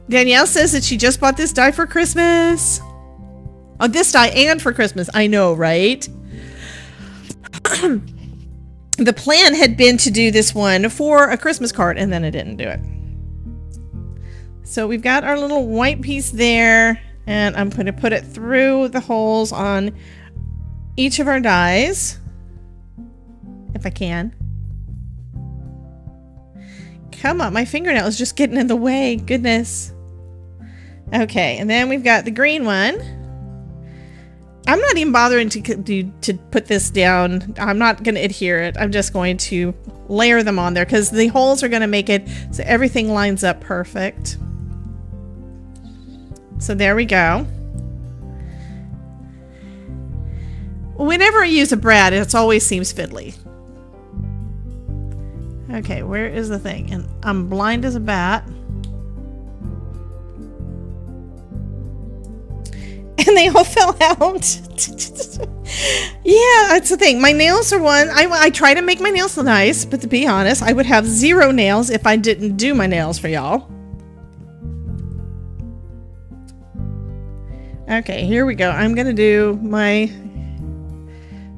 Danielle says that she just bought this die for Christmas. Oh, this die and for Christmas. I know, right? The plan had been to do this one for a Christmas card, and then I didn't do it. So we've got our little white piece there, and I'm going to put it through the holes on each of our dies, if I can. Come on, my fingernail is just getting in the way. Goodness. Okay, and then we've got the green one. I'm not even bothering to put this down. I'm not going to adhere it. I'm just going to layer them on there because the holes are going to make it so everything lines up perfect. So there we go. Whenever I use a brad, it always seems fiddly. Okay, where is the thing? And I'm blind as a bat. And they all fell out. Yeah, that's the thing. My nails are one. I try to make my nails nice, but to be honest, I would have 0 nails if I didn't do my nails for y'all. Okay, here we go. I'm going to do my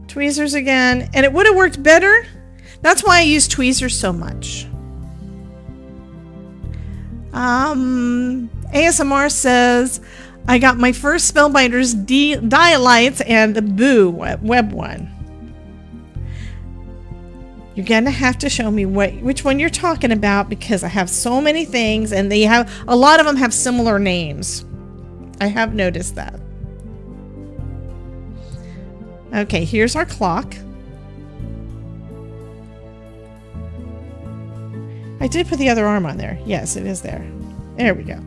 tweezers again, and it would have worked better. That's why I use tweezers so much. ASMR says I got my first Spellbinders Dialites and the Boo web one. You're gonna have to show me which one you're talking about because I have so many things, and they have a lot of them have similar names. I have noticed that. Okay, here's our clock. I did put the other arm on there. Yes, it is there. There we go.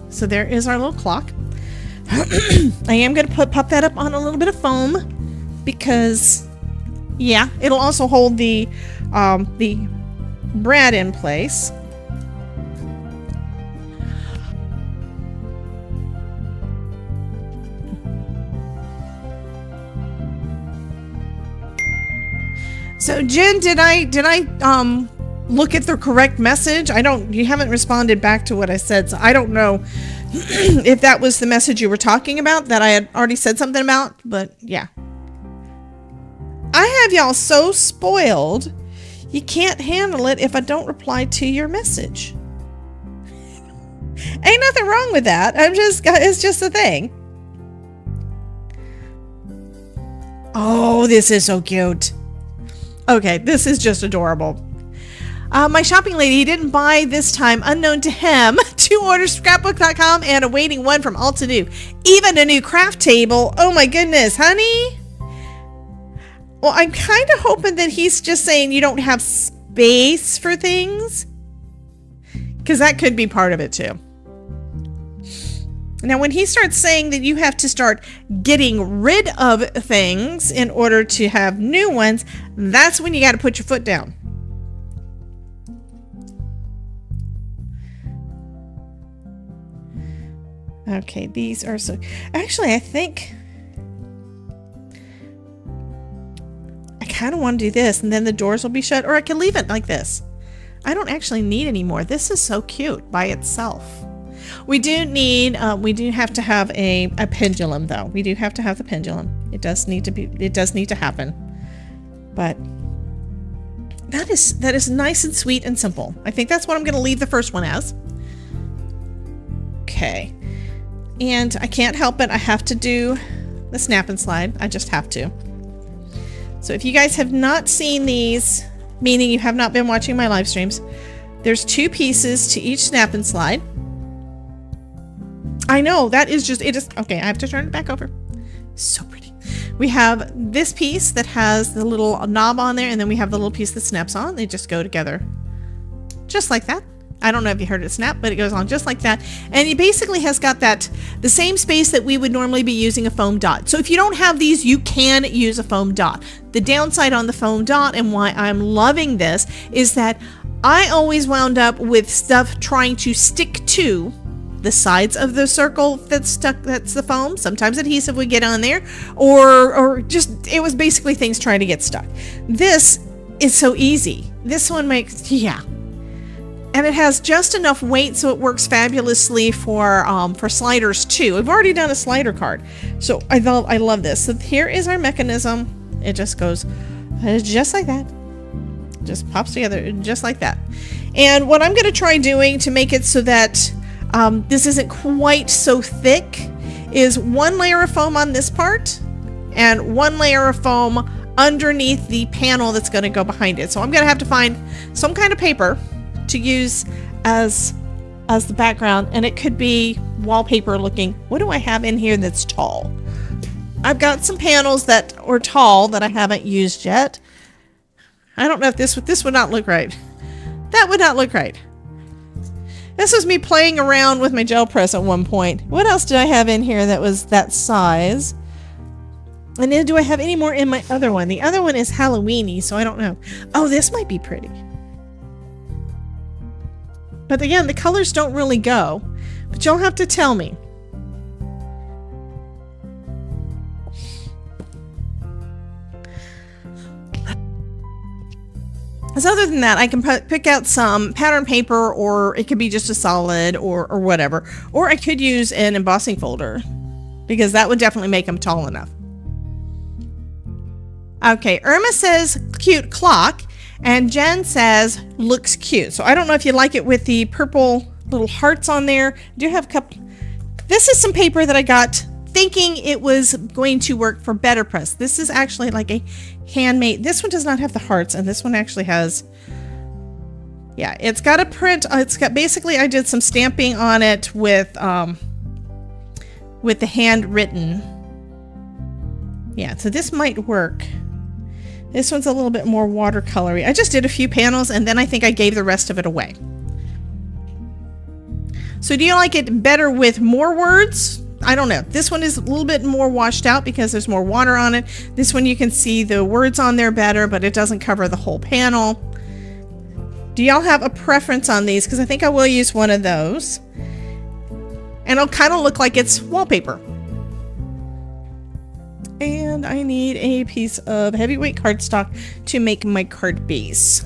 So there is our little clock. I am going to pop that up on a little bit of foam because, yeah, it'll also hold the brad in place. So Jen, did I look at the correct message? You haven't responded back to what I said, so I don't know if that was the message you were talking about that I had already said something about, but yeah. I have y'all so spoiled, you can't handle it if I don't reply to your message. Ain't nothing wrong with that. It's just a thing. Oh, this is so cute. Okay, this is just adorable. My shopping lady didn't buy this time, unknown to him. 2 orders, scrapbook.com, and awaiting one from Ulta New. Even a new craft table. Oh my goodness, honey. Well, I'm kind of hoping that he's just saying you don't have space for things. Because that could be part of it too. Now, when he starts saying that you have to start getting rid of things in order to have new ones, that's when you got to put your foot down. Okay, these are so... Actually, I think... I kind of want to do this, and then the doors will be shut, or I can leave it like this. I don't actually need any more. This is so cute by itself. We do have to have a pendulum, though. We do have to have the pendulum. It does need to happen. But that is nice and sweet and simple. I think that's what I'm going to leave the first one as. Okay. And I can't help it. I have to do the snap and slide. I just have to. So if you guys have not seen these, meaning you have not been watching my live streams, there's 2 pieces to each snap and slide. I know, that is just, it is, okay, I have to turn it back over. So pretty. We have this piece that has the little knob on there, and then we have the little piece that snaps on. They just go together just like that. I don't know if you heard it snap, but it goes on just like that. And it basically has got the same space that we would normally be using a foam dot. So if you don't have these, you can use a foam dot. The downside on the foam dot and why I'm loving this is that I always wound up with stuff trying to stick to the sides of the circle that's stuck, that's the foam. Sometimes adhesive would get on there, or just, it was basically things trying to get stuck. This is so easy. This one makes, yeah. And it has just enough weight so it works fabulously for sliders too. I've already done a slider card. So I love this. So here is our mechanism. It just goes just like that. Just pops together just like that. And what I'm going to try doing to make it so that this isn't quite so thick is one layer of foam on this part and one layer of foam underneath the panel that's going to go behind it. So I'm going to have to find some kind of paper to use as the background, and it could be wallpaper looking. What do I have in here that's tall? I've got some panels that are tall that I haven't used yet. I don't know if this would not look right. That would not look right. This was me playing around with my gel press at one point. What else did I have in here that was that size? And then do I have any more in my other one? The other one is Halloween-y, so I don't know. Oh, this might be pretty. But again, the colors don't really go. But you'll have to tell me. So other than that, I can pick out some pattern paper, or it could be just a solid or whatever. Or I could use an embossing folder, because that would definitely make them tall enough. Okay, Irma says cute clock, and Jen says looks cute. So I don't know if you like it with the purple little hearts on there. I do have a couple. This is some paper that I got thinking it was going to work for Better Press. This is actually like a handmade. This one does not have the hearts, and this one actually has, yeah, it's got a print. It's got, basically I did some stamping on it with the handwritten. Yeah, so this might work. This one's a little bit more watercolory. I just did a few panels, and then I think I gave the rest of it away. So do you like it better with more words? I don't know. This one is a little bit more washed out because there's more water on it. This one you can see the words on there better, but it doesn't cover the whole panel. Do y'all have a preference on these? Because I think I will use one of those. And it'll kind of look like it's wallpaper. And I need a piece of heavyweight cardstock to make my card base.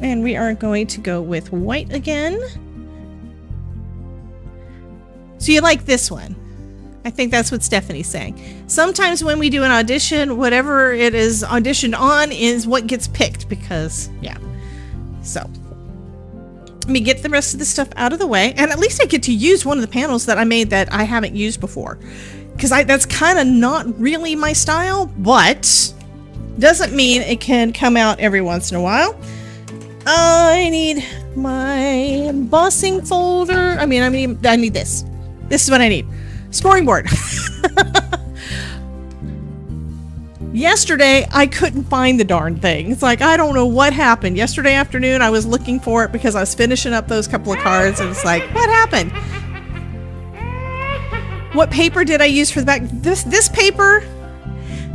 And we are going to go with white again. So you like this one? I think that's what Stephanie's saying. Sometimes when we do an audition, whatever it is auditioned on is what gets picked, because, yeah. So let me get the rest of the stuff out of the way, and at least I get to use one of the panels that I made that I haven't used before, because that's kind of not really my style, but doesn't mean it can come out every once in a while. I need my embossing folder. I need this. This is what I need. Scoring board. Yesterday, I couldn't find the darn thing. It's like, I don't know what happened. Yesterday afternoon, I was looking for it because I was finishing up those couple of cards, and it's like, what happened? What paper did I use for the back? This paper,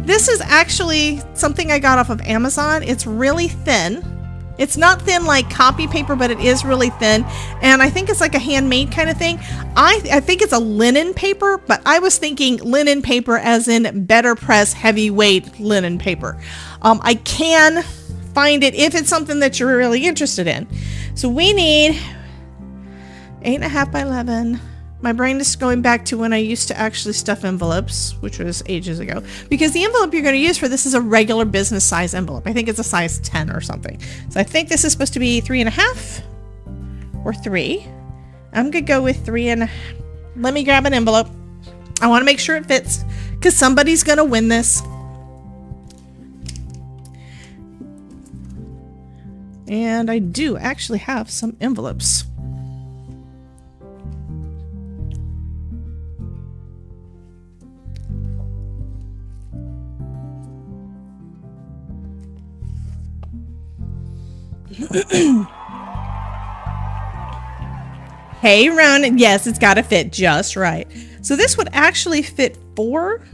this is actually something I got off of Amazon. It's really thin. It's not thin like copy paper, but it is really thin. And I think it's like a handmade kind of thing. I think it's a linen paper, but I was thinking linen paper as in Better Press heavyweight linen paper. I can find it if it's something that you're really interested in. So we need 8.5 by 11. My brain is going back to when I used to actually stuff envelopes, which was ages ago, because the envelope you're going to use for this is a regular business size envelope. I think it's a size 10 or something. So I think this is supposed to be 3.5 or 3. I'm going to go with 3.5. Let me grab an envelope. I want to make sure it fits, because somebody's going to win this. And I do actually have some envelopes. Hey, Ronan. Yes, it's got to fit just right. So this would actually fit 4.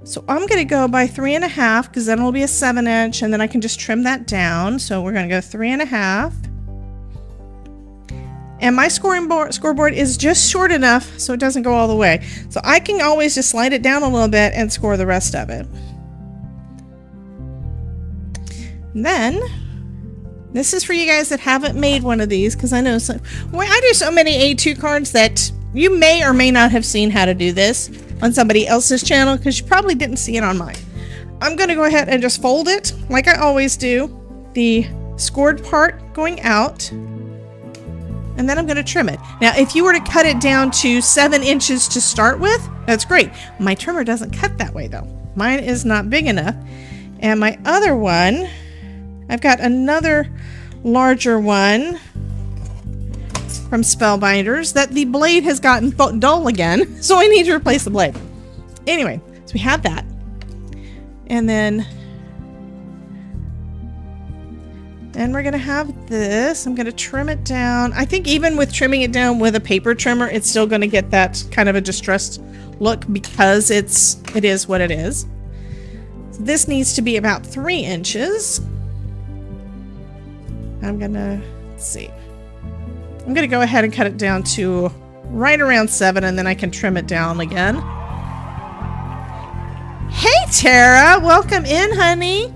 So I'm going to go by 3.5 because then it'll be a 7-inch, and then I can just trim that down. So we're going to go 3.5. And my scoreboard is just short enough so it doesn't go all the way. So I can always just slide it down a little bit and score the rest of it. And then, this is for you guys that haven't made one of these, because I know I do so many A2 cards that you may or may not have seen how to do this on somebody else's channel, because you probably didn't see it on mine. I'm going to go ahead and just fold it like I always do, the scored part going out, and then I'm going to trim it. Now, if you were to cut it down to 7 inches to start with, that's great. My trimmer doesn't cut that way though. Mine is not big enough. And my other one, I've got another larger one from Spellbinders that the blade has gotten dull again, so I need to replace the blade. Anyway, so we have that. And then we're going to have this. I'm going to trim it down. I think even with trimming it down with a paper trimmer, it's still going to get that kind of a distressed look because it is what it is. So this needs to be about 3 inches. I'm going to, let's see. I'm going to go ahead and cut it down to right around 7, and then I can trim it down again. Hey, Tara. Welcome in, honey.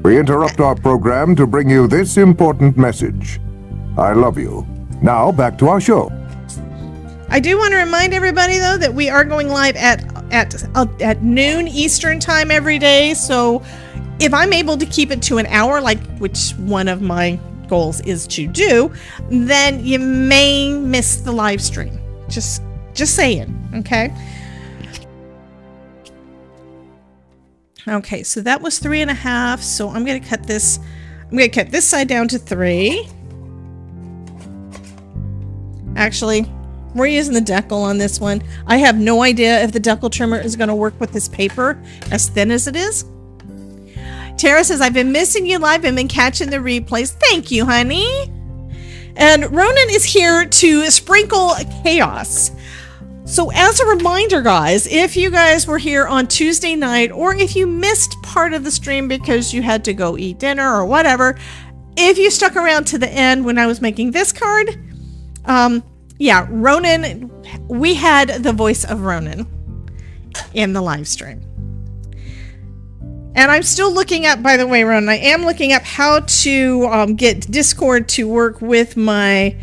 We interrupt our program to bring you this important message. I love you. Now, back to our show. I do want to remind everybody, though, that we are going live at noon Eastern time every day. So if I'm able to keep it to an hour, like which one of my goals is to do, then you may miss the live stream. Just saying, okay? Okay, so that was 3.5. So I'm going to cut this. I'm going to cut this side down to 3. Actually, we're using the decal on this one. I have no idea if the decal trimmer is going to work with this paper as thin as it is. Tara says, I've been missing you live and been catching the replays. Thank you, honey. And Ronan is here to sprinkle chaos. So as a reminder, guys, if you guys were here on Tuesday night, or if you missed part of the stream because you had to go eat dinner or whatever, if you stuck around to the end when I was making this card, yeah, Ronan, we had the voice of Ronan in the live stream. And I'm still looking up, by the way, Ronan, I am looking up how to get Discord to work with my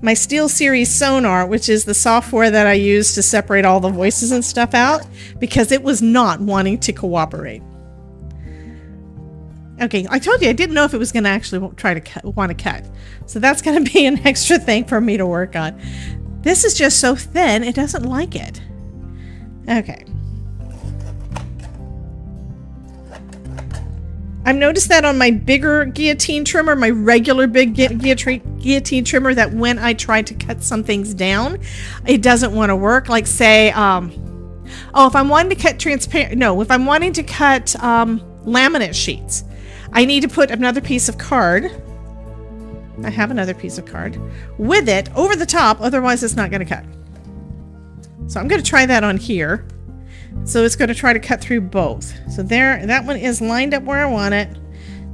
SteelSeries Sonar, which is the software that I use to separate all the voices and stuff out, because it was not wanting to cooperate. Okay, I told you I didn't know if it was going to actually want to cut. So that's going to be an extra thing for me to work on. This is just so thin, it doesn't like it. Okay. I've noticed that on my bigger guillotine trimmer, my regular big guillotine trimmer, that when I try to cut some things down, it doesn't want to work. Like say, if I'm wanting to cut if I'm wanting to cut laminate sheets, I need to put another piece of card. I have another piece of card with it over the top, otherwise it's not going to cut. So I'm going to try that on here. So it's going to try to cut through both. So there, that one is lined up where I want it.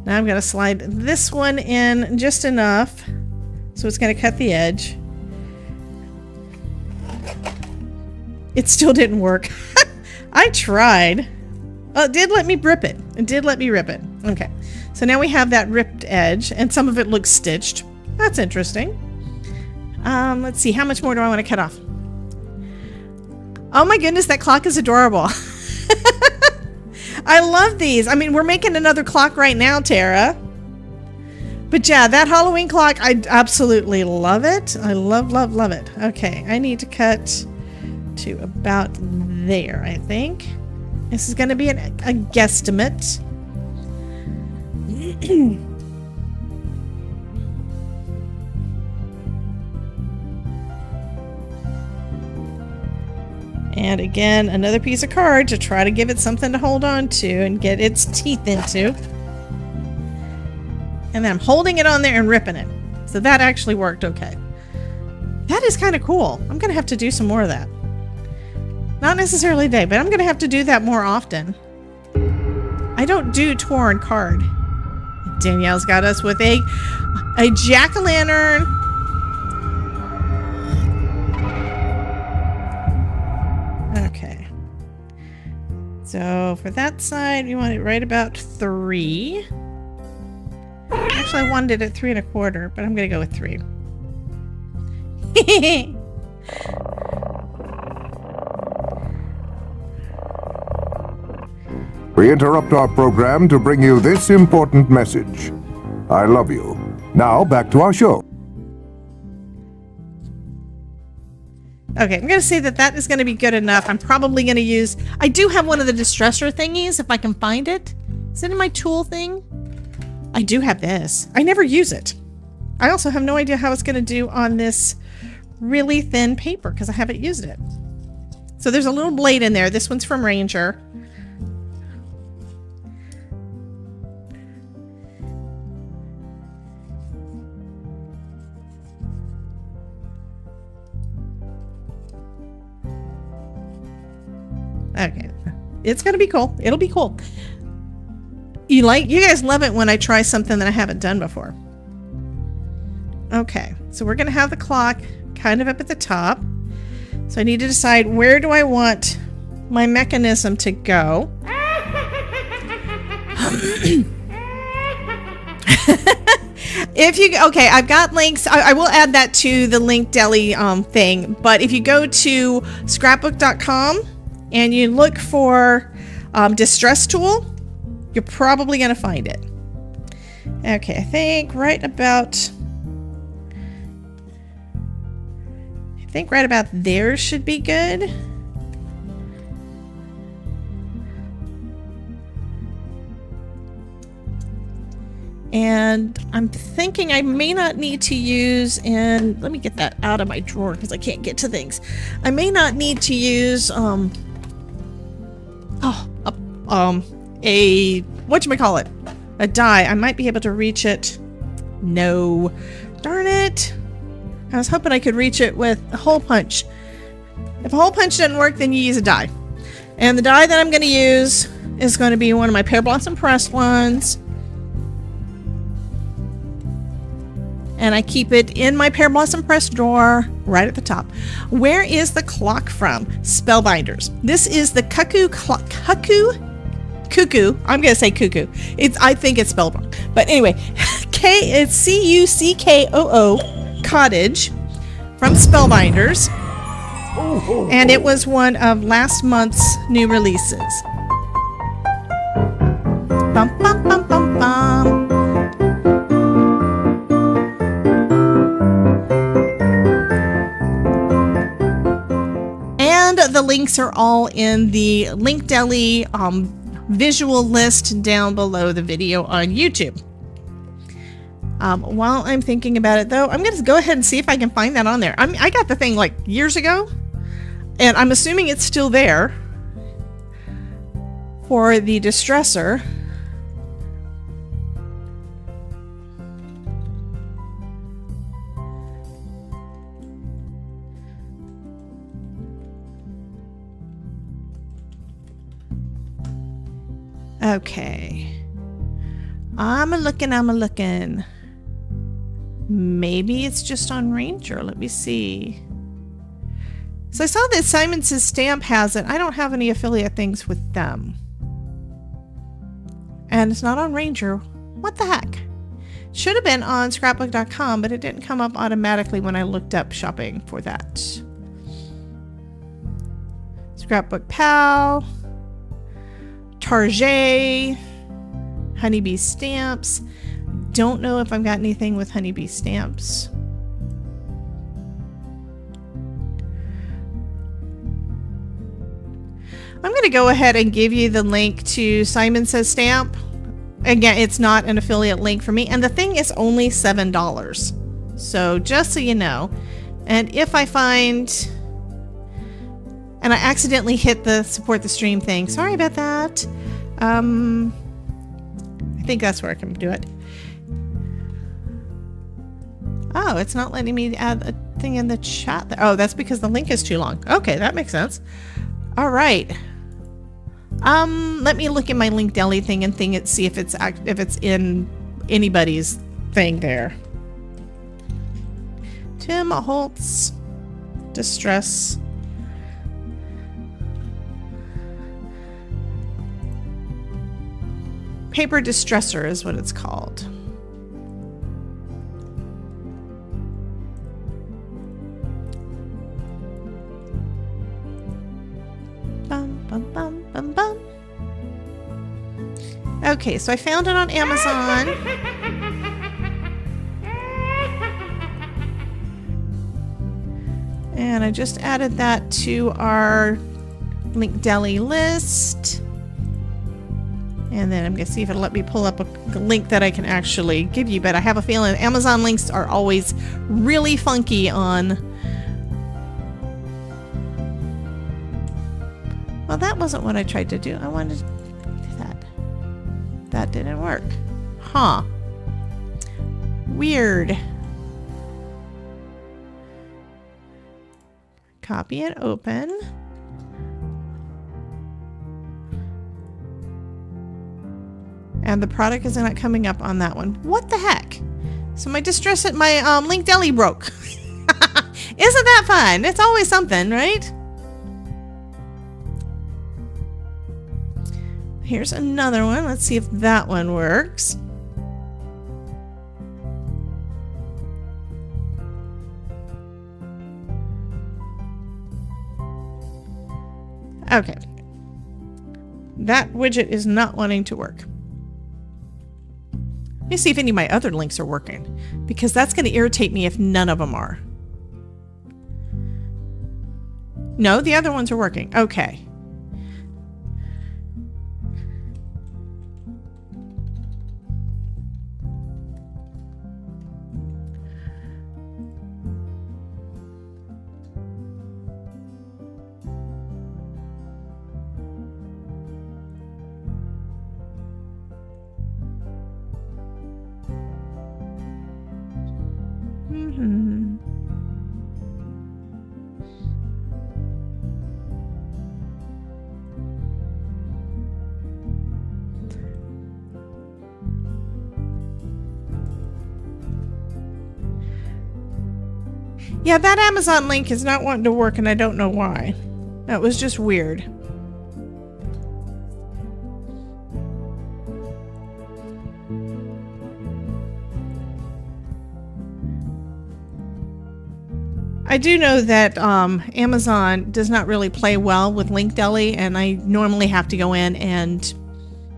Now I'm going to slide this one in just enough so it's going to cut the edge. It still didn't work. I tried. Oh, it did let me rip it. It did let me rip it. Okay. So now we have that ripped edge, and some of it looks stitched. That's interesting. Let's see. How much more do I want to cut off? Oh my goodness, that clock is adorable. I love these. I mean, we're making another clock right now, Tara. But yeah, that Halloween clock, I absolutely love it. I love, love, love it. Okay, I need to cut to about there, I think. This is going to be a guesstimate. And again, another piece of card to try to give it something to hold on to and get its teeth into. And then I'm holding it on there and ripping it. So that actually worked okay. That is kind of cool. I'm going to have to do some more of that. Not necessarily today, but I'm going to have to do that more often. I don't do torn card. Danielle's got us with a jack-o'-lantern. Okay. So for that side, we want it right about 3. Actually, I wanted it at 3 1/4, but I'm going to go with 3. We interrupt our program to bring you this important message. I love you. Now, back to our show. Okay, I'm going to say that is going to be good enough. I'm probably going to use... I do have one of the distresser thingies, if I can find it. Is it in my tool thing? I do have this. I never use it. I also have no idea how it's going to do on this really thin paper, because I haven't used it. So there's a little blade in there. This one's from Ranger. Okay, it's gonna be cool. It'll be cool. You guys love it when I try something that I haven't done before. Okay, so we're gonna have the clock kind of up at the top. So I need to decide, where do I want my mechanism to go? Okay, I've got links. I will add that to the Link Deli thing. But if you go to scrapbook.com and you look for distress tool, you're probably going to find it. Okay, I think right about there should be good. And I'm thinking I may not need to use, and let me get that out of my drawer because I can't get to things. I may not need to use a whatchamacallit, a die. I might be able to reach it. No, darn it. I was hoping I could reach it with a hole punch. If a hole punch doesn't work, then you use a die. And the die that I'm going to use is going to be one of my Pear Blossom pressed ones. And I keep it in my Pear Blossom press drawer right at the top. Where is the clock from? Spellbinders. This is the Cuckoo clock. Cuckoo. I'm gonna say Cuckoo. I think it's spelled wrong, but anyway, it's Cuckoo Cottage from Spellbinders, and it was one of last month's new releases. Bum bum bum bum bum. And the links are all in the Link Deli visual list down below the video on YouTube. While I'm thinking about it, though, I'm going to go ahead and see if I can find that on there. I got the thing like years ago, and I'm assuming it's still there for the distresser. Okay. I'm a looking. Maybe it's just on Ranger. Let me see. So I saw that Simon Says Stamp has it. I don't have any affiliate things with them. And it's not on Ranger. What the heck? Should have been on scrapbook.com, but it didn't come up automatically when I looked up shopping for that. Scrapbook Pal. Target, Honeybee Stamps. Don't know if I've got anything with Honeybee Stamps. I'm going to go ahead and give you the link to Simon Says Stamp. Again, it's not an affiliate link for me, and the thing is only $7. So just so you know, and if I find... And I accidentally hit the support the stream thing. Sorry about that. I think that's where I can do it. Oh, it's not letting me add thing in the chat there. Oh, that's because the link is too long. Okay, that makes sense. All right. Let me look at my Link Deli thing and see if it's in anybody's thing there. Tim Holtz Distress. Paper Distressor is what it's called. Bum, bum, bum, bum, bum. Okay, so I found it on Amazon. And I just added that to our Link Deli list. And then I'm going to see if it'll let me pull up a link that I can actually give you. But I have a feeling Amazon links are always really funky on... Well, that wasn't what I tried to do. I wanted to do that. That didn't work. Huh. Weird. Copy and open. And the product is not coming up on that one. What the heck? So my Link Deli broke. Isn't that fun? It's always something, right? Here's another one. Let's see if that one works. Okay. That widget is not wanting to work. Let me see if any of my other links are working, because that's going to irritate me if none of them are. No, the other ones are working. Okay. Yeah, that Amazon link is not wanting to work, and I don't know why. That was just weird. I do know that Amazon does not really play well with Link Deli, and I normally have to go in and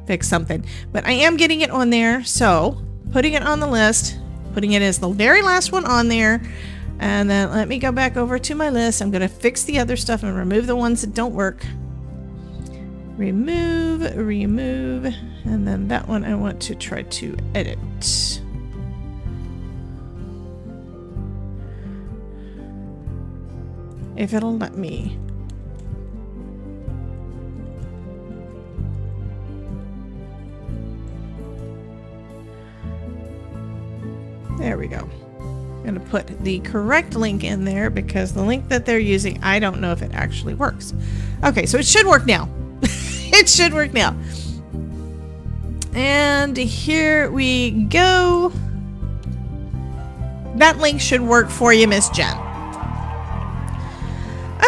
fix something. But I am getting it on there, so putting it on the list, putting it as the very last one on there. And then let me go back over to my list. I'm going to fix the other stuff and remove the ones that don't work. Remove, and then that one I want to try to edit. If it'll let me. There we go. I'm going to put the correct link in there because the link that they're using, I don't know if it actually works. Okay, so it should work now. It should work now. And here we go. That link should work for you, Miss Jen.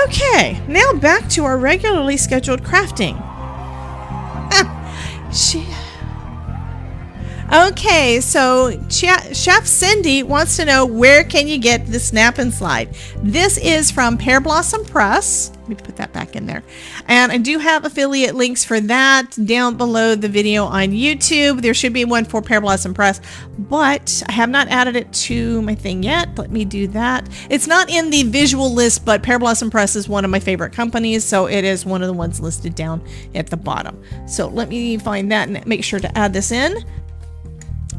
Okay, now back to our regularly scheduled crafting. Okay, so Chef Cindy wants to know, where can you get the Snap and Slide? This is from Pear Blossom Press. Let me put that back in there. And I do have affiliate links for that down below the video on YouTube. There should be one for Pear Blossom Press, but I have not added it to my thing yet. Let me do that. It's not in the visual list, but Pear Blossom Press is one of my favorite companies, so it is one of the ones listed down at the bottom. So let me find that and make sure to add this in.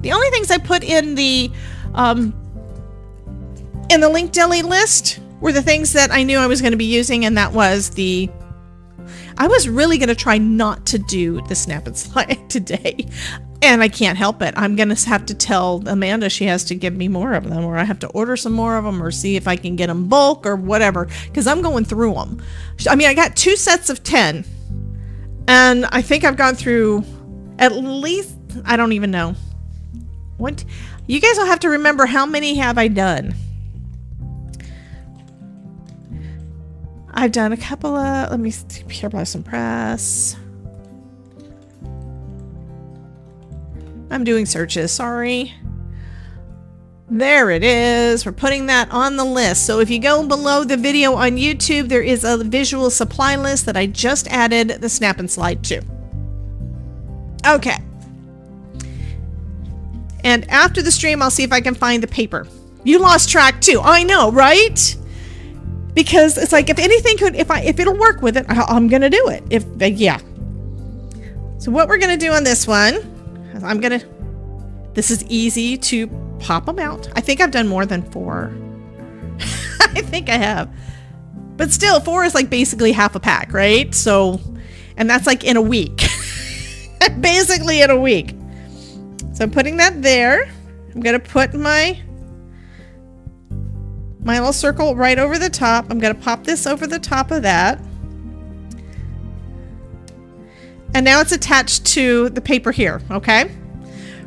The only things I put in the Link Deli list were the things that I knew I was going to be using, and that was I was really going to try not to do the Snap and Slide today. And I can't help it. I'm going to have to tell Amanda she has to give me more of them, or I have to order some more of them, or see if I can get them bulk or whatever, because I'm going through them. I mean, I got 2 sets of 10, and I think I've gone through at least, I don't even know. What? You guys will have to remember, how many have I done? I've done a couple of, let me see, here by some press. I'm doing searches, sorry. There it is. We're putting that on the list. So if you go below the video on YouTube, there is a visual supply list that I just added the snap and slide to. Okay. And after the stream, I'll see if I can find the paper. You lost track too. I know, right? Because it's like, if anything could, if it'll work with it, I'm gonna do it. Yeah. So what we're gonna do on this one, this is easy to pop them out. I think I've done more than 4. I think I have. But still, 4 is like basically half a pack, right? So, and that's like in a week. Basically in a week. So I'm putting that there. I'm going to put my little circle right over the top. I'm going to pop this over the top of that. And now it's attached to the paper here, okay?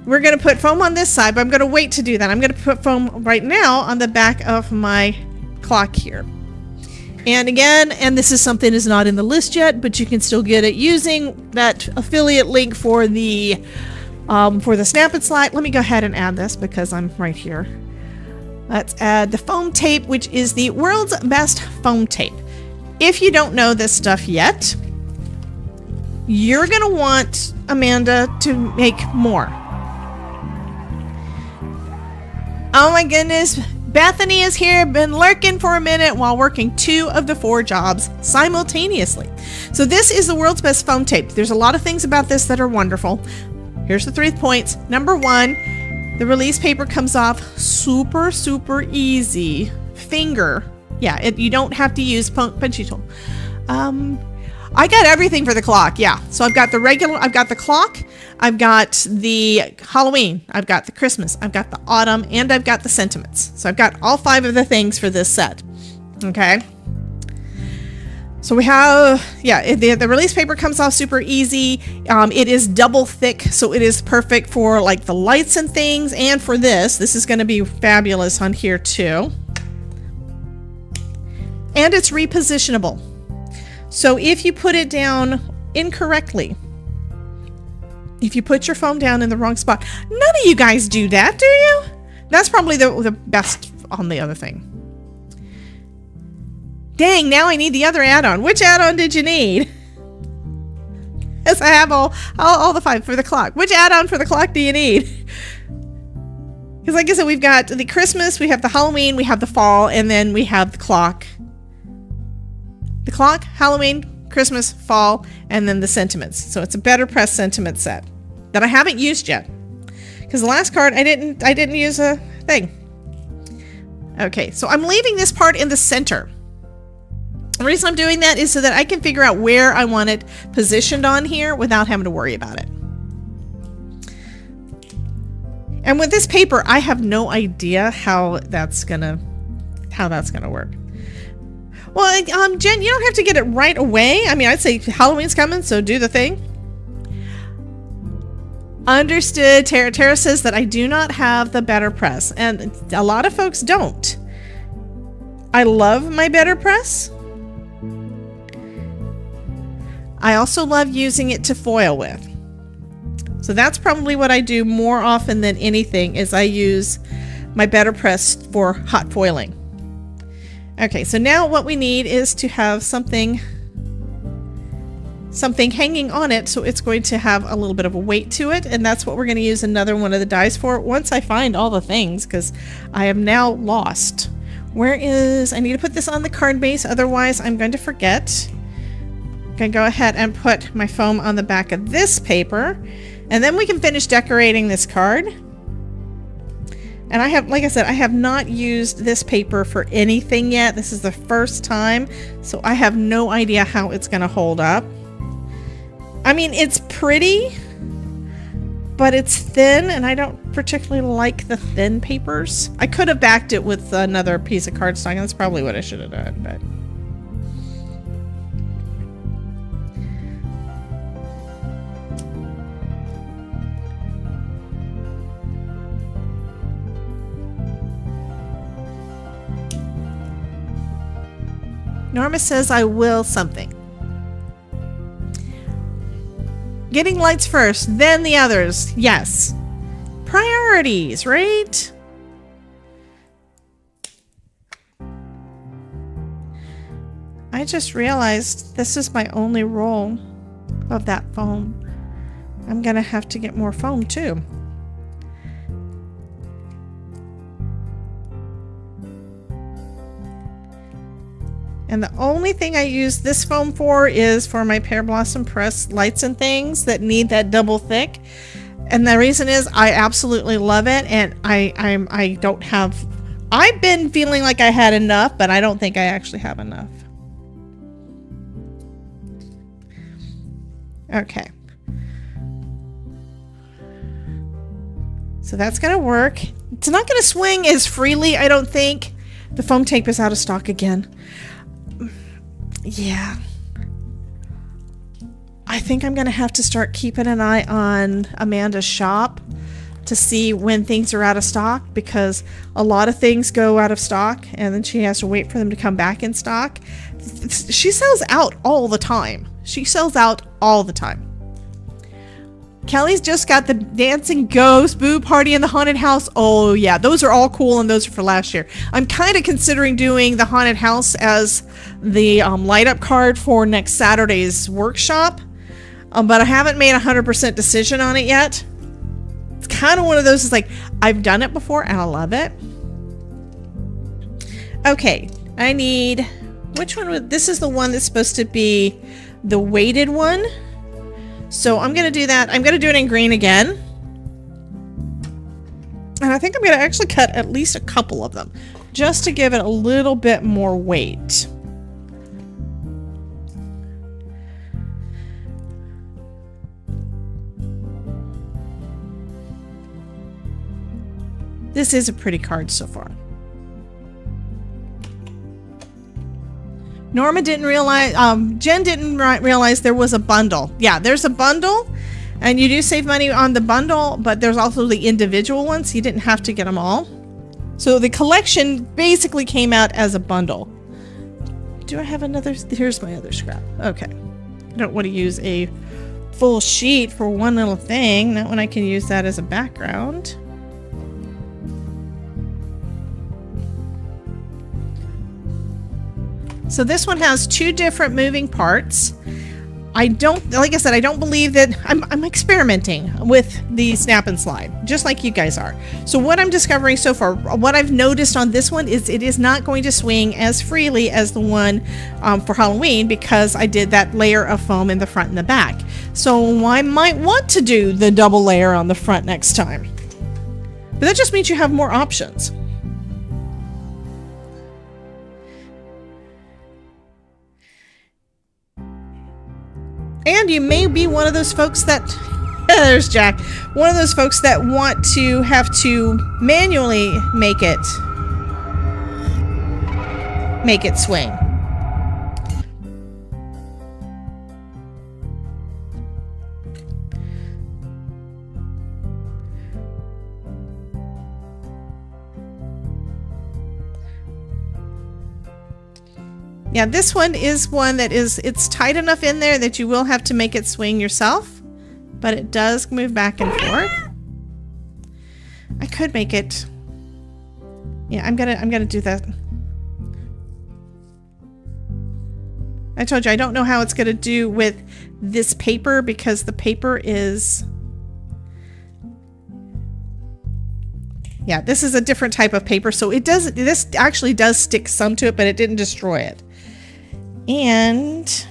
We're going to put foam on this side, but I'm going to wait to do that. I'm going to put foam right now on the back of my clock here. And again, and this is something that's not in the list yet, but you can still get it using that affiliate link for the snap and slide. Let me go ahead and add this because I'm right here. Let's add the foam tape, which is the world's best foam tape. If you don't know this stuff yet, you're going to want Amanda to make more. Oh my goodness. Bethany is here, been lurking for a minute while working 2 of the 4 jobs simultaneously. So this is the world's best foam tape. There's a lot of things about this that are wonderful. Here's the 3 points. Number 1, the release paper comes off super, super easy. Finger. Yeah, you don't have to use punchy tool. I got everything for the clock, yeah. So I've got the clock, I've got the Halloween, I've got the Christmas, I've got the autumn, and I've got the sentiments. So I've got all 5 of the things for this set, okay? So we have, yeah, the release paper comes off super easy. It is double thick, so it is perfect for like the lights and things, and for this. This is gonna be fabulous on here too. And it's repositionable. So if you put it down incorrectly, if you put your foam down in the wrong spot, none of you guys do that, do you? That's probably the best on the other thing. Dang, now I need the other add-on. Which add-on did you need? Yes, I have all the 5 for the clock. Which add-on for the clock do you need? Because like I said, we've got the Christmas, we have the Halloween, we have the fall, and then we have the clock. The clock, Halloween, Christmas, fall, and then the sentiments. So it's a better press sentiment set that I haven't used yet. Because the last card I didn't use a thing. Okay, so I'm leaving this part in the center. The reason I'm doing that is so that I can figure out where I want it positioned on here without having to worry about it. And with this paper, I have no idea how that's gonna work. Well, Jen, you don't have to get it right away. I mean, I'd say Halloween's coming, so do the thing. Understood. Tara says that I do not have the better press, and a lot of folks don't. I love my better press. I also love using it to foil with. So that's probably what I do more often than anything, is I use my better press for hot foiling. Okay, so now what we need is to have something hanging on it, so it's going to have a little bit of a weight to it, and that's what we're going to use another one of the dies for once I find all the things, because I am now lost. I need to put this on the card base, otherwise I'm going to forget. I'm going to go ahead and put my foam on the back of this paper, and then we can finish decorating this card. And I have, like I said, I have not used this paper for anything yet. This is the first time, so I have no idea how it's going to hold up. I mean, it's pretty, but it's thin, and I don't particularly like the thin papers. I could have backed it with another piece of cardstock, and that's probably what I should have done, but... Norma says I will something. Getting lights first, then the others. Yes. Priorities, right? I just realized this is my only roll of that foam. I'm gonna have to get more foam too. And the only thing I use this foam for is for my Pear Blossom Press lights and things that need that double thick. And the reason is I absolutely love it, and I don't have... I've been feeling like I had enough, but I don't think I actually have enough. Okay. So that's going to work. It's not going to swing as freely, I don't think. The foam tape is out of stock again. Yeah. I think I'm going to have to start keeping an eye on Amanda's shop to see when things are out of stock, because a lot of things go out of stock and then she has to wait for them to come back in stock. She sells out all the time. She sells out all the time. Kelly's just got the dancing ghost, boo party, and the haunted house. Oh yeah, those are all cool, and those are for last year. I'm kind of considering doing the haunted house as the light up card for next Saturday's workshop, but I haven't made a 100% decision on it yet. It's kind of one of those, it's like, I've done it before and I love it. Okay, I need, which one? This is the one that's supposed to be the weighted one. So I'm going to do that. I'm going to do it in green again. And I think I'm going to actually cut at least a couple of them just to give it a little bit more weight. This is a pretty card so far. Norma didn't realize, Jen didn't realize there was a bundle. Yeah, there's a bundle, and you do save money on the bundle, but there's also the individual ones. You didn't have to get them all. So the collection basically came out as a bundle. Do I have another? Here's my other scrap. Okay. I don't want to use a full sheet for one little thing. Not when I can use that as a background. So this one has two different moving parts. I don't, like I said, I don't believe that, I'm experimenting with the snap and slide, just like you guys are. So what I'm discovering so far, what I've noticed on this one is it is not going to swing as freely as the one for Halloween, because I did that layer of foam in the front and the back. So I might want to do the double layer on the front next time. But that just means you have more options. And you may be one of those folks that, there's Jack, one of those folks that want to have to manually make it swing. Yeah, this one is one that is, it's tight enough in there that you will have to make it swing yourself, but it does move back and forth. I could make it. Yeah, I'm gonna do that. I told you I don't know how it's gonna do with this paper, because the paper is, yeah, this is a different type of paper, so it does, this actually does stick some to it, but it didn't destroy it. And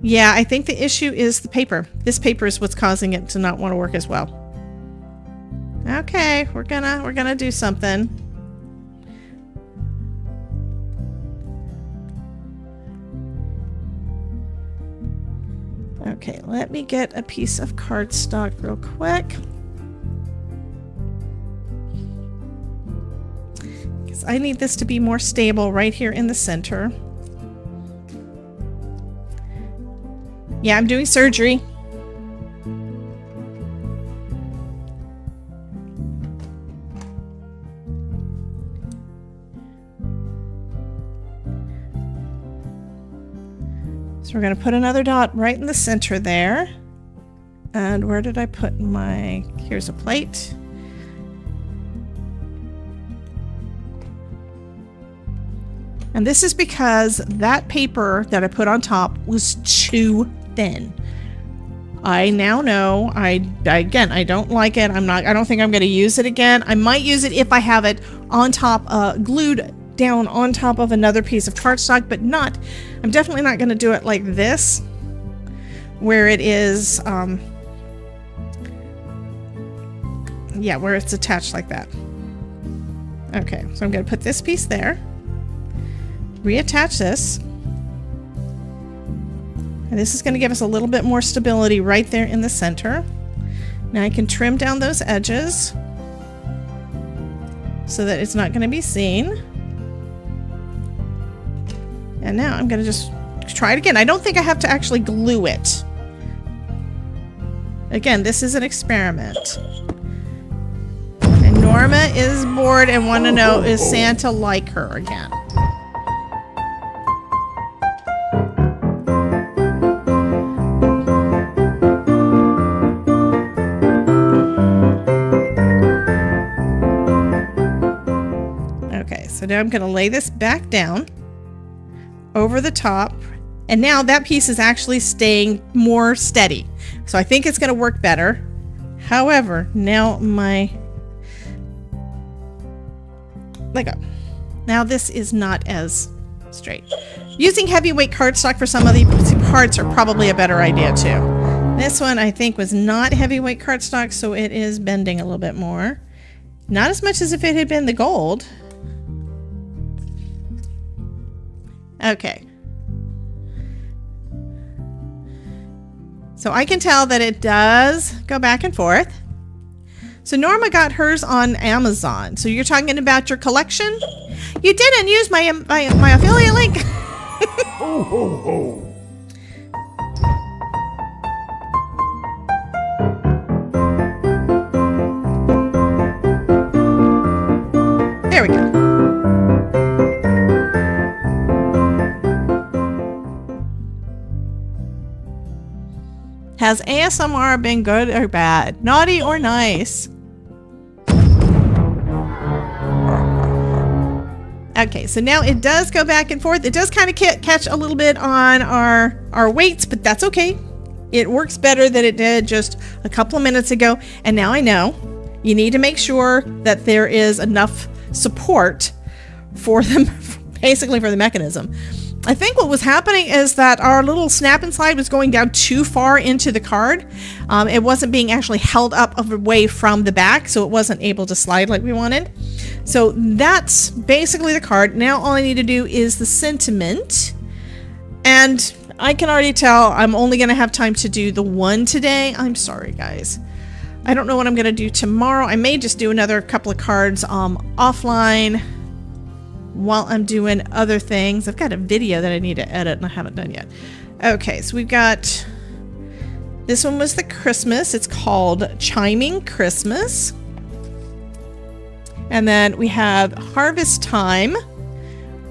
yeah, I think the issue is the paper. This paper is what's causing it to not want to work as well. Okay, we're gonna do something. Okay, let me get a piece of cardstock real quick. Because I need this to be more stable right here in the center. Yeah, I'm doing surgery. So we're going to put another dot right in the center there. And where did I put my... Here's a plate. And this is because that paper that I put on top was too thin. I now know. Again, I don't like it. I don't think I'm going to use it again. I might use it if I have it on top, glued down on top of another piece of cardstock, but not. I'm definitely not going to do it like this, where it is. Yeah, where it's attached like that. Okay, so I'm going to put this piece there. Reattach this. And this is going to give us a little bit more stability right there in the center. Now I can trim down those edges so that it's not going to be seen. And now I'm going to just try it again. I don't think I have to actually glue it. Again, this is an experiment. And Norma is bored and want to know, is Santa like her again? So now I'm going to lay this back down over the top. And now that piece is actually staying more steady. So I think it's going to work better. However, now let go. Now this is not as straight. Using heavyweight cardstock for some of the parts are probably a better idea too. This one I think was not heavyweight cardstock, so it is bending a little bit more. Not as much as if it had been the gold. Okay. So I can tell that it does go back and forth. So Norma got hers on Amazon. So you're talking about your collection? You didn't use my affiliate link? Ho, ho, ho. There we go. Has ASMR been good or bad? Naughty or nice? Okay, so now it does go back and forth. It does kind of catch a little bit on our weights, but that's okay. It works better than it did just a couple of minutes ago. And now I know you need to make sure that there is enough support for them, basically for the mechanism. I think what was happening is that our little snap and slide was going down too far into the card. It wasn't being actually held up away from the back, so it wasn't able to slide like we wanted. So that's basically the card. Now all I need to do is the sentiment. And I can already tell I'm only going to have time to do the one today. I'm sorry, guys. I don't know what I'm going to do tomorrow. I may just do another couple of cards offline while I'm doing other things. I've got a video that I need to edit and I haven't done yet. Okay, so we've got, this one was the Christmas. It's called Chiming Christmas. And then we have Harvest Time,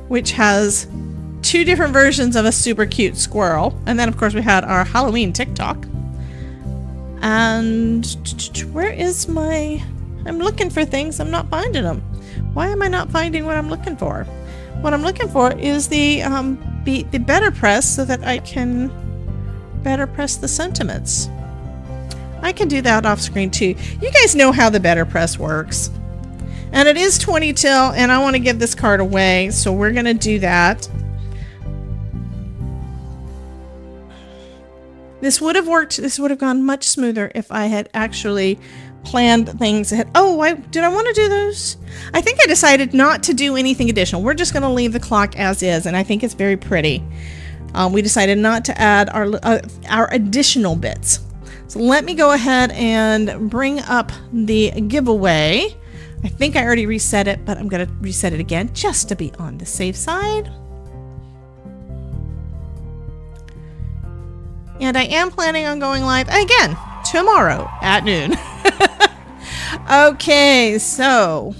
which has two different versions of a super cute squirrel. And then of course we had our Halloween TikTok. And where is my, I'm looking for things, I'm not finding them. Why am I not finding what I'm looking for? What I'm looking for is the better press so that I can better press the sentiments. I can do that off screen too. You guys know how the better press works. And it is 20 till, and I want to give this card away, so we're going to do that. This would have worked, this would have gone much smoother if I had actually planned things ahead. Oh, did I want to do those? I think I decided not to do anything additional. We're just going to leave the clock as is, and I think it's very pretty. We decided not to add our additional bits. So let me go ahead and bring up the giveaway. I think I already reset it, but I'm going to reset it again just to be on the safe side. And I am planning on going live again tomorrow at noon. Okay, so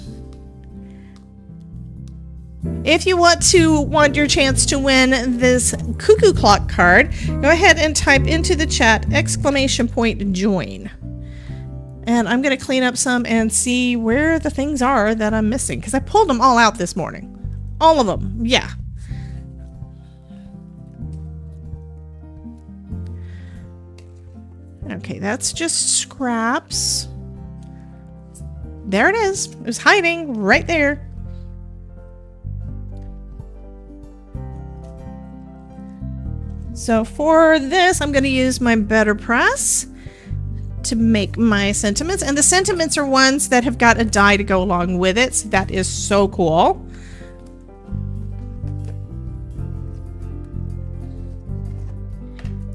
if you want your chance to win this Cuckoo Clock card, go ahead and type into the chat !join. And I'm going to clean up some and see where the things are that I'm missing, because I pulled them all out this morning. All of them, yeah. Okay, that's just scraps. There it is. It was hiding right there. So for this, I'm going to use my Better Press to make my sentiments. And the sentiments are ones that have got a die to go along with it. So that is so cool.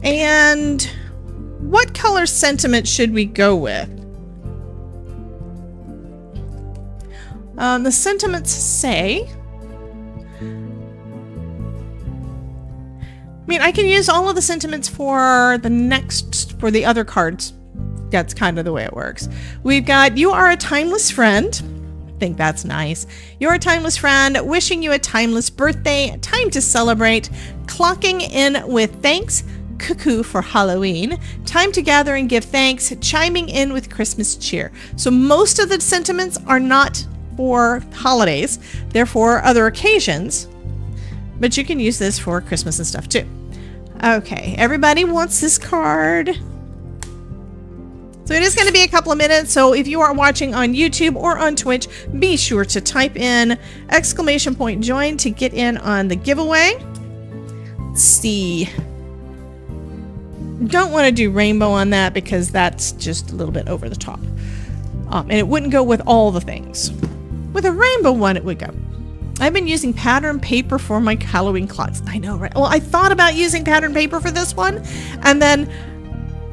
And what color sentiment should we go with? The sentiments say... I mean, I can use all of the sentiments for the other cards. That's kind of the way it works. We've got, you are a timeless friend. I think that's nice. You're a timeless friend. Wishing you a timeless birthday. Time to celebrate. Clocking in with thanks. Cuckoo for Halloween. Time to gather and give thanks. Chiming in with Christmas cheer. So most of the sentiments are not for holidays. They're for other occasions. But you can use this for Christmas and stuff too. Okay, everybody wants this card. So it is going to be a couple of minutes. So if you are watching on YouTube or on Twitch, be sure to type in !join to get in on the giveaway. Let's see. Don't want to do rainbow on that because that's just a little bit over the top. And it wouldn't go with all the things. With a rainbow one, it would go. I've been using pattern paper for my Halloween clocks. I know, right? Well, I thought about using pattern paper for this one, and then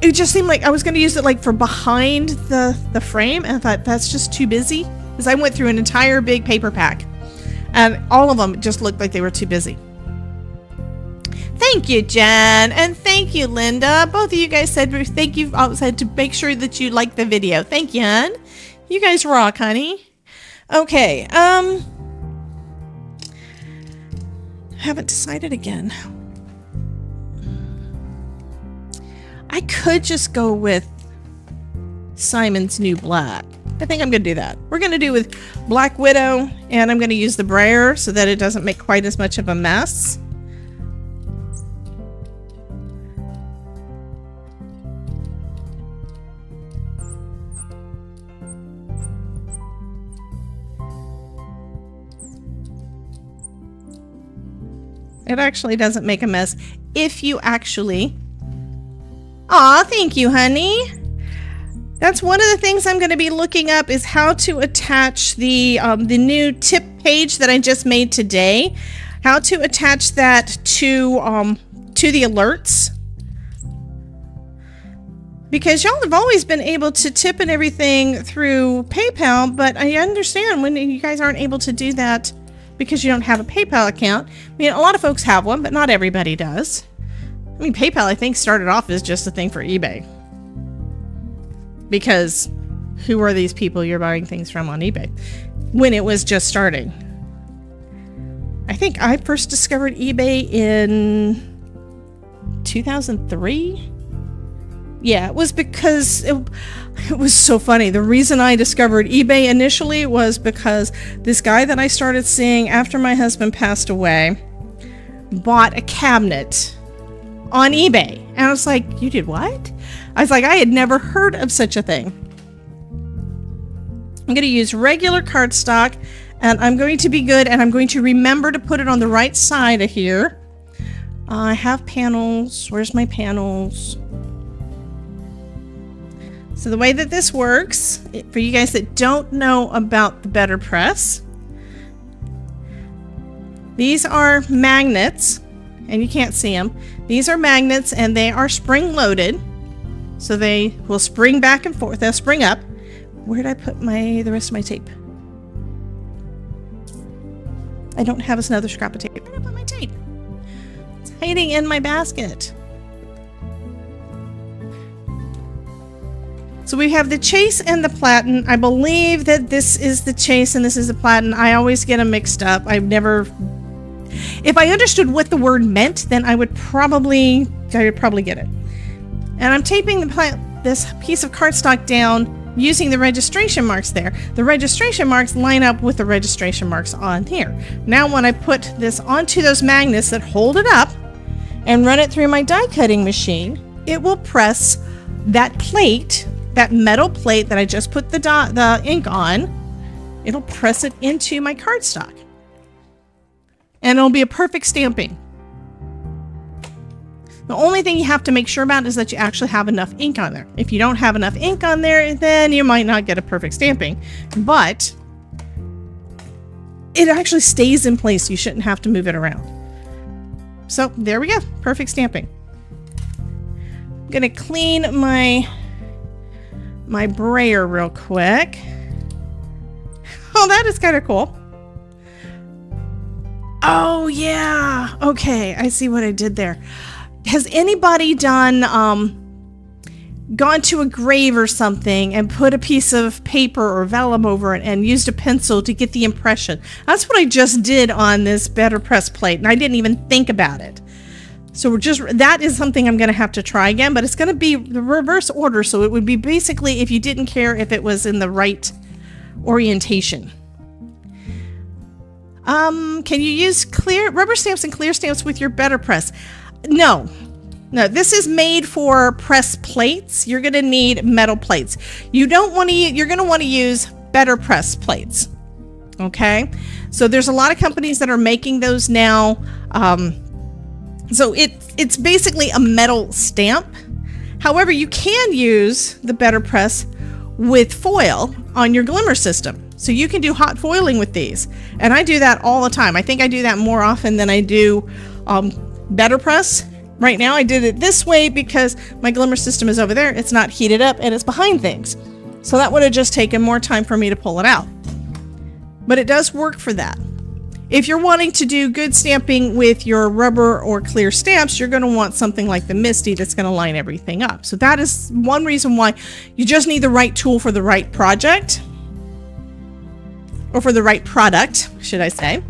it just seemed like I was going to use it like for behind the frame, and I thought that's just too busy, because I went through an entire big paper pack, and all of them just looked like they were too busy. Thank you, Jen, and thank you, Linda. Both of you guys said thank you. Said to make sure that you like the video. Thank you, hon. You guys rock, honey. Okay. Haven't decided again. I could just go with Simon's New Black. I think I'm going to do that. We're going to do with Black Widow, and I'm going to use the brayer so that it doesn't make quite as much of a mess. It actually doesn't make a mess if you actually... Aw, thank you, honey. That's one of the things I'm going to be looking up is how to attach the new tip page that I just made today. How to attach that to the alerts. Because y'all have always been able to tip and everything through PayPal, but I understand when you guys aren't able to do that because you don't have a PayPal account. I mean, a lot of folks have one, but not everybody does. I mean, PayPal, I think, started off as just a thing for eBay. Because who are these people you're buying things from on eBay? When it was just starting. I think I first discovered eBay in 2003. Yeah, it was because it was so funny. The reason I discovered eBay initially was because this guy that I started seeing after my husband passed away bought a cabinet on eBay. And I was like, you did what? I was like, I had never heard of such a thing. I'm going to use regular cardstock, and I'm going to be good, and I'm going to remember to put it on the right side of here. I have panels. Where's my panels? So the way that this works, for you guys that don't know about the Better Press, these are magnets and you can't see them. These are magnets, and they are spring-loaded, so they will spring back and forth. They'll spring up. Where did I put the rest of my tape? I don't have another scrap of tape. Where did I put my tape? It's hiding in my basket. So we have the chase and the platen. I believe that this is the chase and this is the platen. I always get them mixed up. If I understood what the word meant, then I would probably get it. And I'm taping this piece of cardstock down using the registration marks there. The registration marks line up with the registration marks on here. Now when I put this onto those magnets that hold it up and run it through my die cutting machine, it will press that plate, that metal plate that I just put the ink on, it'll press it into my cardstock. And it'll be a perfect stamping. The only thing you have to make sure about is that you actually have enough ink on there. If you don't have enough ink on there, then you might not get a perfect stamping. But it actually stays in place. You shouldn't have to move it around. So there we go. Perfect stamping. I'm going to clean my brayer real quick. Oh, that is kind of cool. Oh, yeah. Okay, I see what I did there. Has anybody gone to a grave or something and put a piece of paper or vellum over it and used a pencil to get the impression? That's what I just did on this Better Press plate, and I didn't even think about it. So that is something I'm going to have to try again, but it's going to be the reverse order, so it would be basically if you didn't care if it was in the right orientation. Can you use clear rubber stamps and clear stamps with your Better Press? No, this is made for press plates. You're going to need metal plates. You're going to want to use Better Press plates. Okay. So there's a lot of companies that are making those now. So it's basically a metal stamp. However, you can use the Better Press with foil on your glimmer system. So you can do hot foiling with these. And I do that all the time. I think I do that more often than I do Better Press. Right now I did it this way because my glimmer system is over there. It's not heated up and it's behind things. So that would have just taken more time for me to pull it out. But it does work for that. If you're wanting to do good stamping with your rubber or clear stamps, you're going to want something like the Misty that's going to line everything up. So that is one reason why you just need the right tool for the right project. Or for the right product, should I say.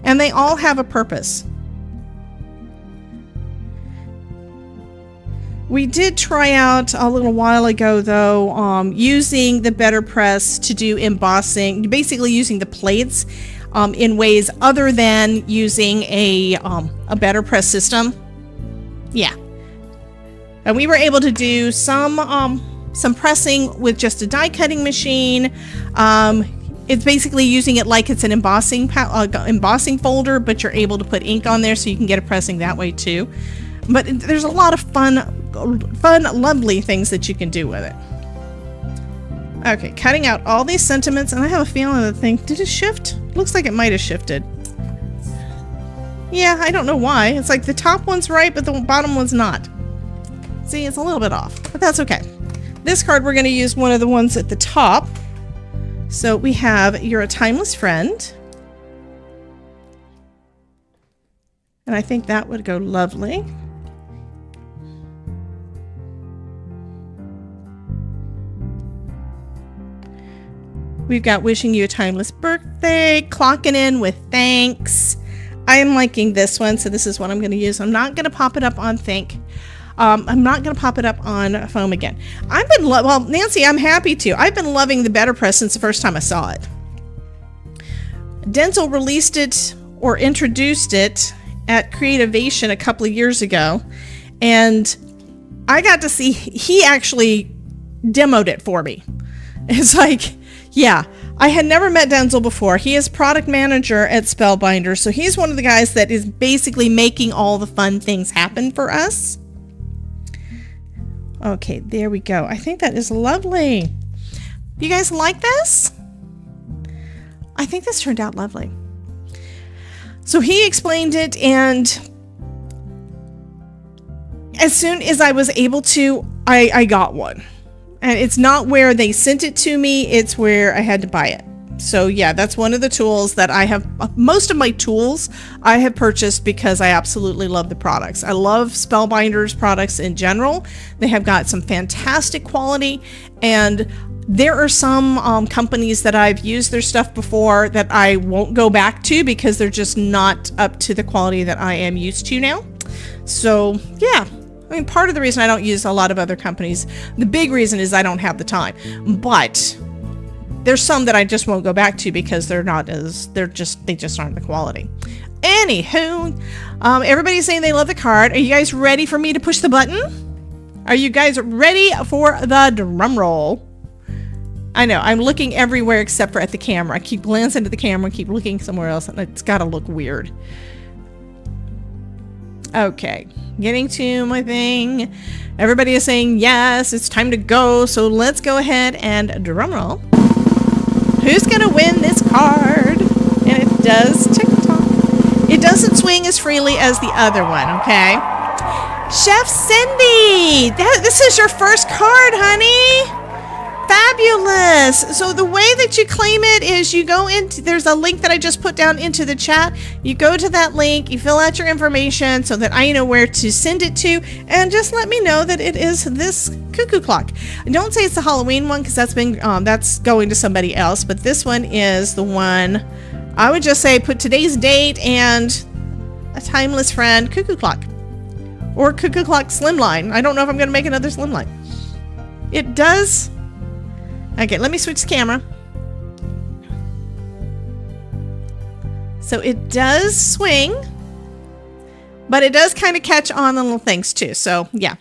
And they all have a purpose. We did try out a little while ago, though, using the Better Press to do embossing, basically using the plates in ways other than using a Better Press system. Yeah. And we were able to do some pressing with just a die cutting machine. It's basically using it like it's an embossing folder, but you're able to put ink on there so you can get a pressing that way too. But there's a lot of fun, lovely things that you can do with it. Okay, cutting out all these sentiments, and I have a feeling the thing, did it shift? Looks like it might have shifted. Yeah, I don't know why. It's like the top one's right, but the bottom one's not. See, it's a little bit off, but that's okay. This card, we're going to use one of the ones at the top. So we have You're a Timeless Friend. And I think that would go lovely. We've got Wishing You a Timeless Birthday, Clocking In with Thanks. I am liking this one, so this is what I'm going to use. I'm not going to pop it up on Thank. I'm not going to pop it up on foam again. Well, Nancy, I'm happy to. I've been loving the Better Press since the first time I saw it. Denzel released it or introduced it at Creativation a couple of years ago, and I got to see, he actually demoed it for me. It's like, yeah, I had never met Denzel before. He is product manager at Spellbinder, so he's one of the guys that is basically making all the fun things happen for us. Okay, there we go. I think that is lovely. You guys like this? I think this turned out lovely. So he explained it, and as soon as I was able to, I got one. And it's not where they sent it to me, it's where I had to buy it. So yeah, that's one of the tools that I have. Most of my tools I have purchased because I absolutely love the products. I love Spellbinders products in general. They have got some fantastic quality, and there are some companies that I've used their stuff before that I won't go back to because they're just not up to the quality that I am used to now. So yeah, I mean, part of the reason I don't use a lot of other companies, the big reason is I don't have the time. But there's some that I just won't go back to because they just aren't the quality. Anywho, everybody's saying they love the card. Are you guys ready for me to push the button? Are you guys ready for the drum roll? I know, I'm looking everywhere except for at the camera. I keep glancing at the camera, keep looking somewhere else, and it's gotta look weird. Okay, getting to my thing. Everybody is saying yes, it's time to go. So let's go ahead and drum roll. Who's gonna win this card? And it does tick-tock. It doesn't swing as freely as the other one, okay? Chef Cindy, this is your first card, honey. Fabulous. So the way that you claim it is you go into, there's a link that I just put down into the chat. You go to that link, you fill out your information so that I know where to send it to, and just let me know that it is this cuckoo clock. Don't say it's the Halloween one because that's going to somebody else, but this one is the one. I would just say put today's date and a timeless friend cuckoo clock, or cuckoo clock slimline. I don't know if I'm going to make another slimline. It does. Okay, let me switch the camera. So it does swing, but it does kind of catch on the little things too. So yeah.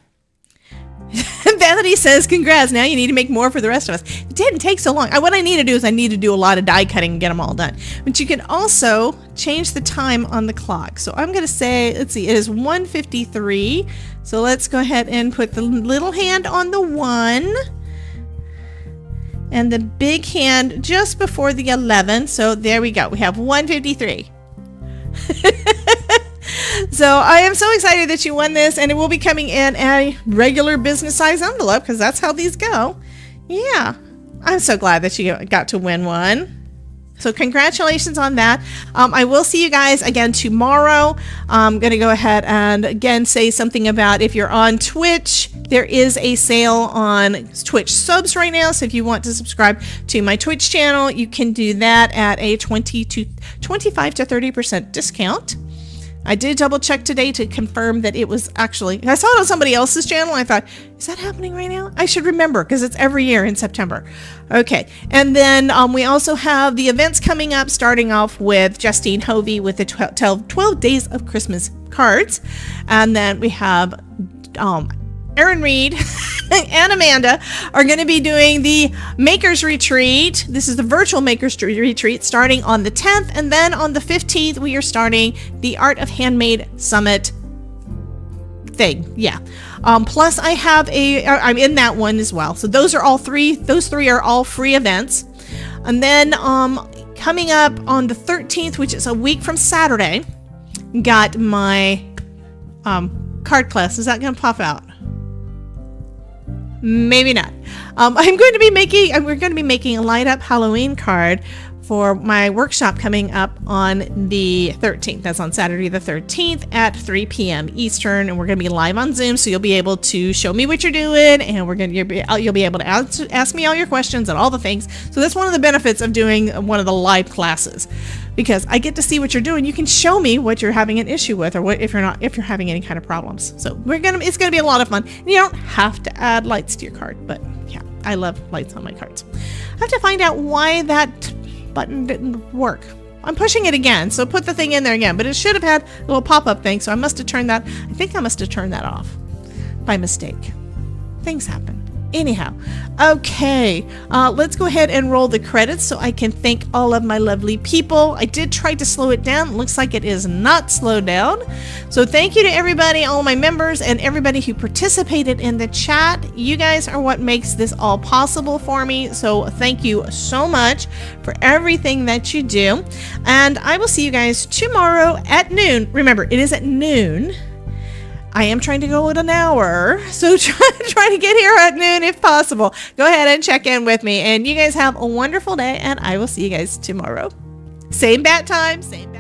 Bethany says, congrats, now you need to make more for the rest of us. It didn't take so long. What I need to do is I need to do a lot of die cutting and get them all done. But you can also change the time on the clock. So I'm going to say, let's see, it is 1:53. So let's go ahead and put the little hand on the 1. And the big hand just before the 11. So there we go. We have 1:53. So I am so excited that you won this, and it will be coming in a regular business size envelope because that's how these go. Yeah, I'm so glad that you got to win one. So congratulations on that. I will see you guys again tomorrow. I'm going to go ahead and again say something about if you're on Twitch, there is a sale on Twitch subs right now. So if you want to subscribe to my Twitch channel, you can do that at a 25 to 30% discount. I did double check today to confirm that it was actually, I saw it on somebody else's channel. I thought, is that happening right now? I should remember because it's every year in September. Okay. And then we also have the events coming up, starting off with Justine Hovey with the 12 Days of Christmas cards. And then we have Aaron Reed and Amanda are going to be doing the Makers Retreat. This is the virtual Makers Retreat starting on the 10th. And then on the 15th, we are starting the Art of Handmade Summit thing. Yeah. Plus I have I'm in that one as well. So those three are all free events. And then coming up on the 13th, which is a week from Saturday, got my card class. Is that going to pop out? Maybe not. We're going to be making a light up Halloween card for my workshop coming up on the 13th. That's on Saturday the 13th at 3 p.m. Eastern, and we're going to be live on Zoom, so you'll be able to show me what you're doing, and you'll be able to ask me all your questions and all the things. So that's one of the benefits of doing one of the live classes, because I get to see what you're doing. You can show me what you're having an issue with, or what if you're having any kind of problems. So it's gonna be a lot of fun. And you don't have to add lights to your card, but yeah, I love lights on my cards. I have to find out why that button didn't work. I'm pushing it again, so put the thing in there again, but it should have had a little pop-up thing, so I must have turned that off by mistake. Things happen. Anyhow, okay, let's go ahead and roll the credits so I can thank all of my lovely people. I did try to slow it down. It looks like it is not slowed down. So thank you to everybody, all my members, and everybody who participated in the chat. You guys are what makes this all possible for me. So thank you so much for everything that you do. And I will see you guys tomorrow at noon. Remember, it is at noon. I am trying to go at an hour, so try to get here at noon if possible. Go ahead and check in with me, and you guys have a wonderful day, and I will see you guys tomorrow. Same bat time, same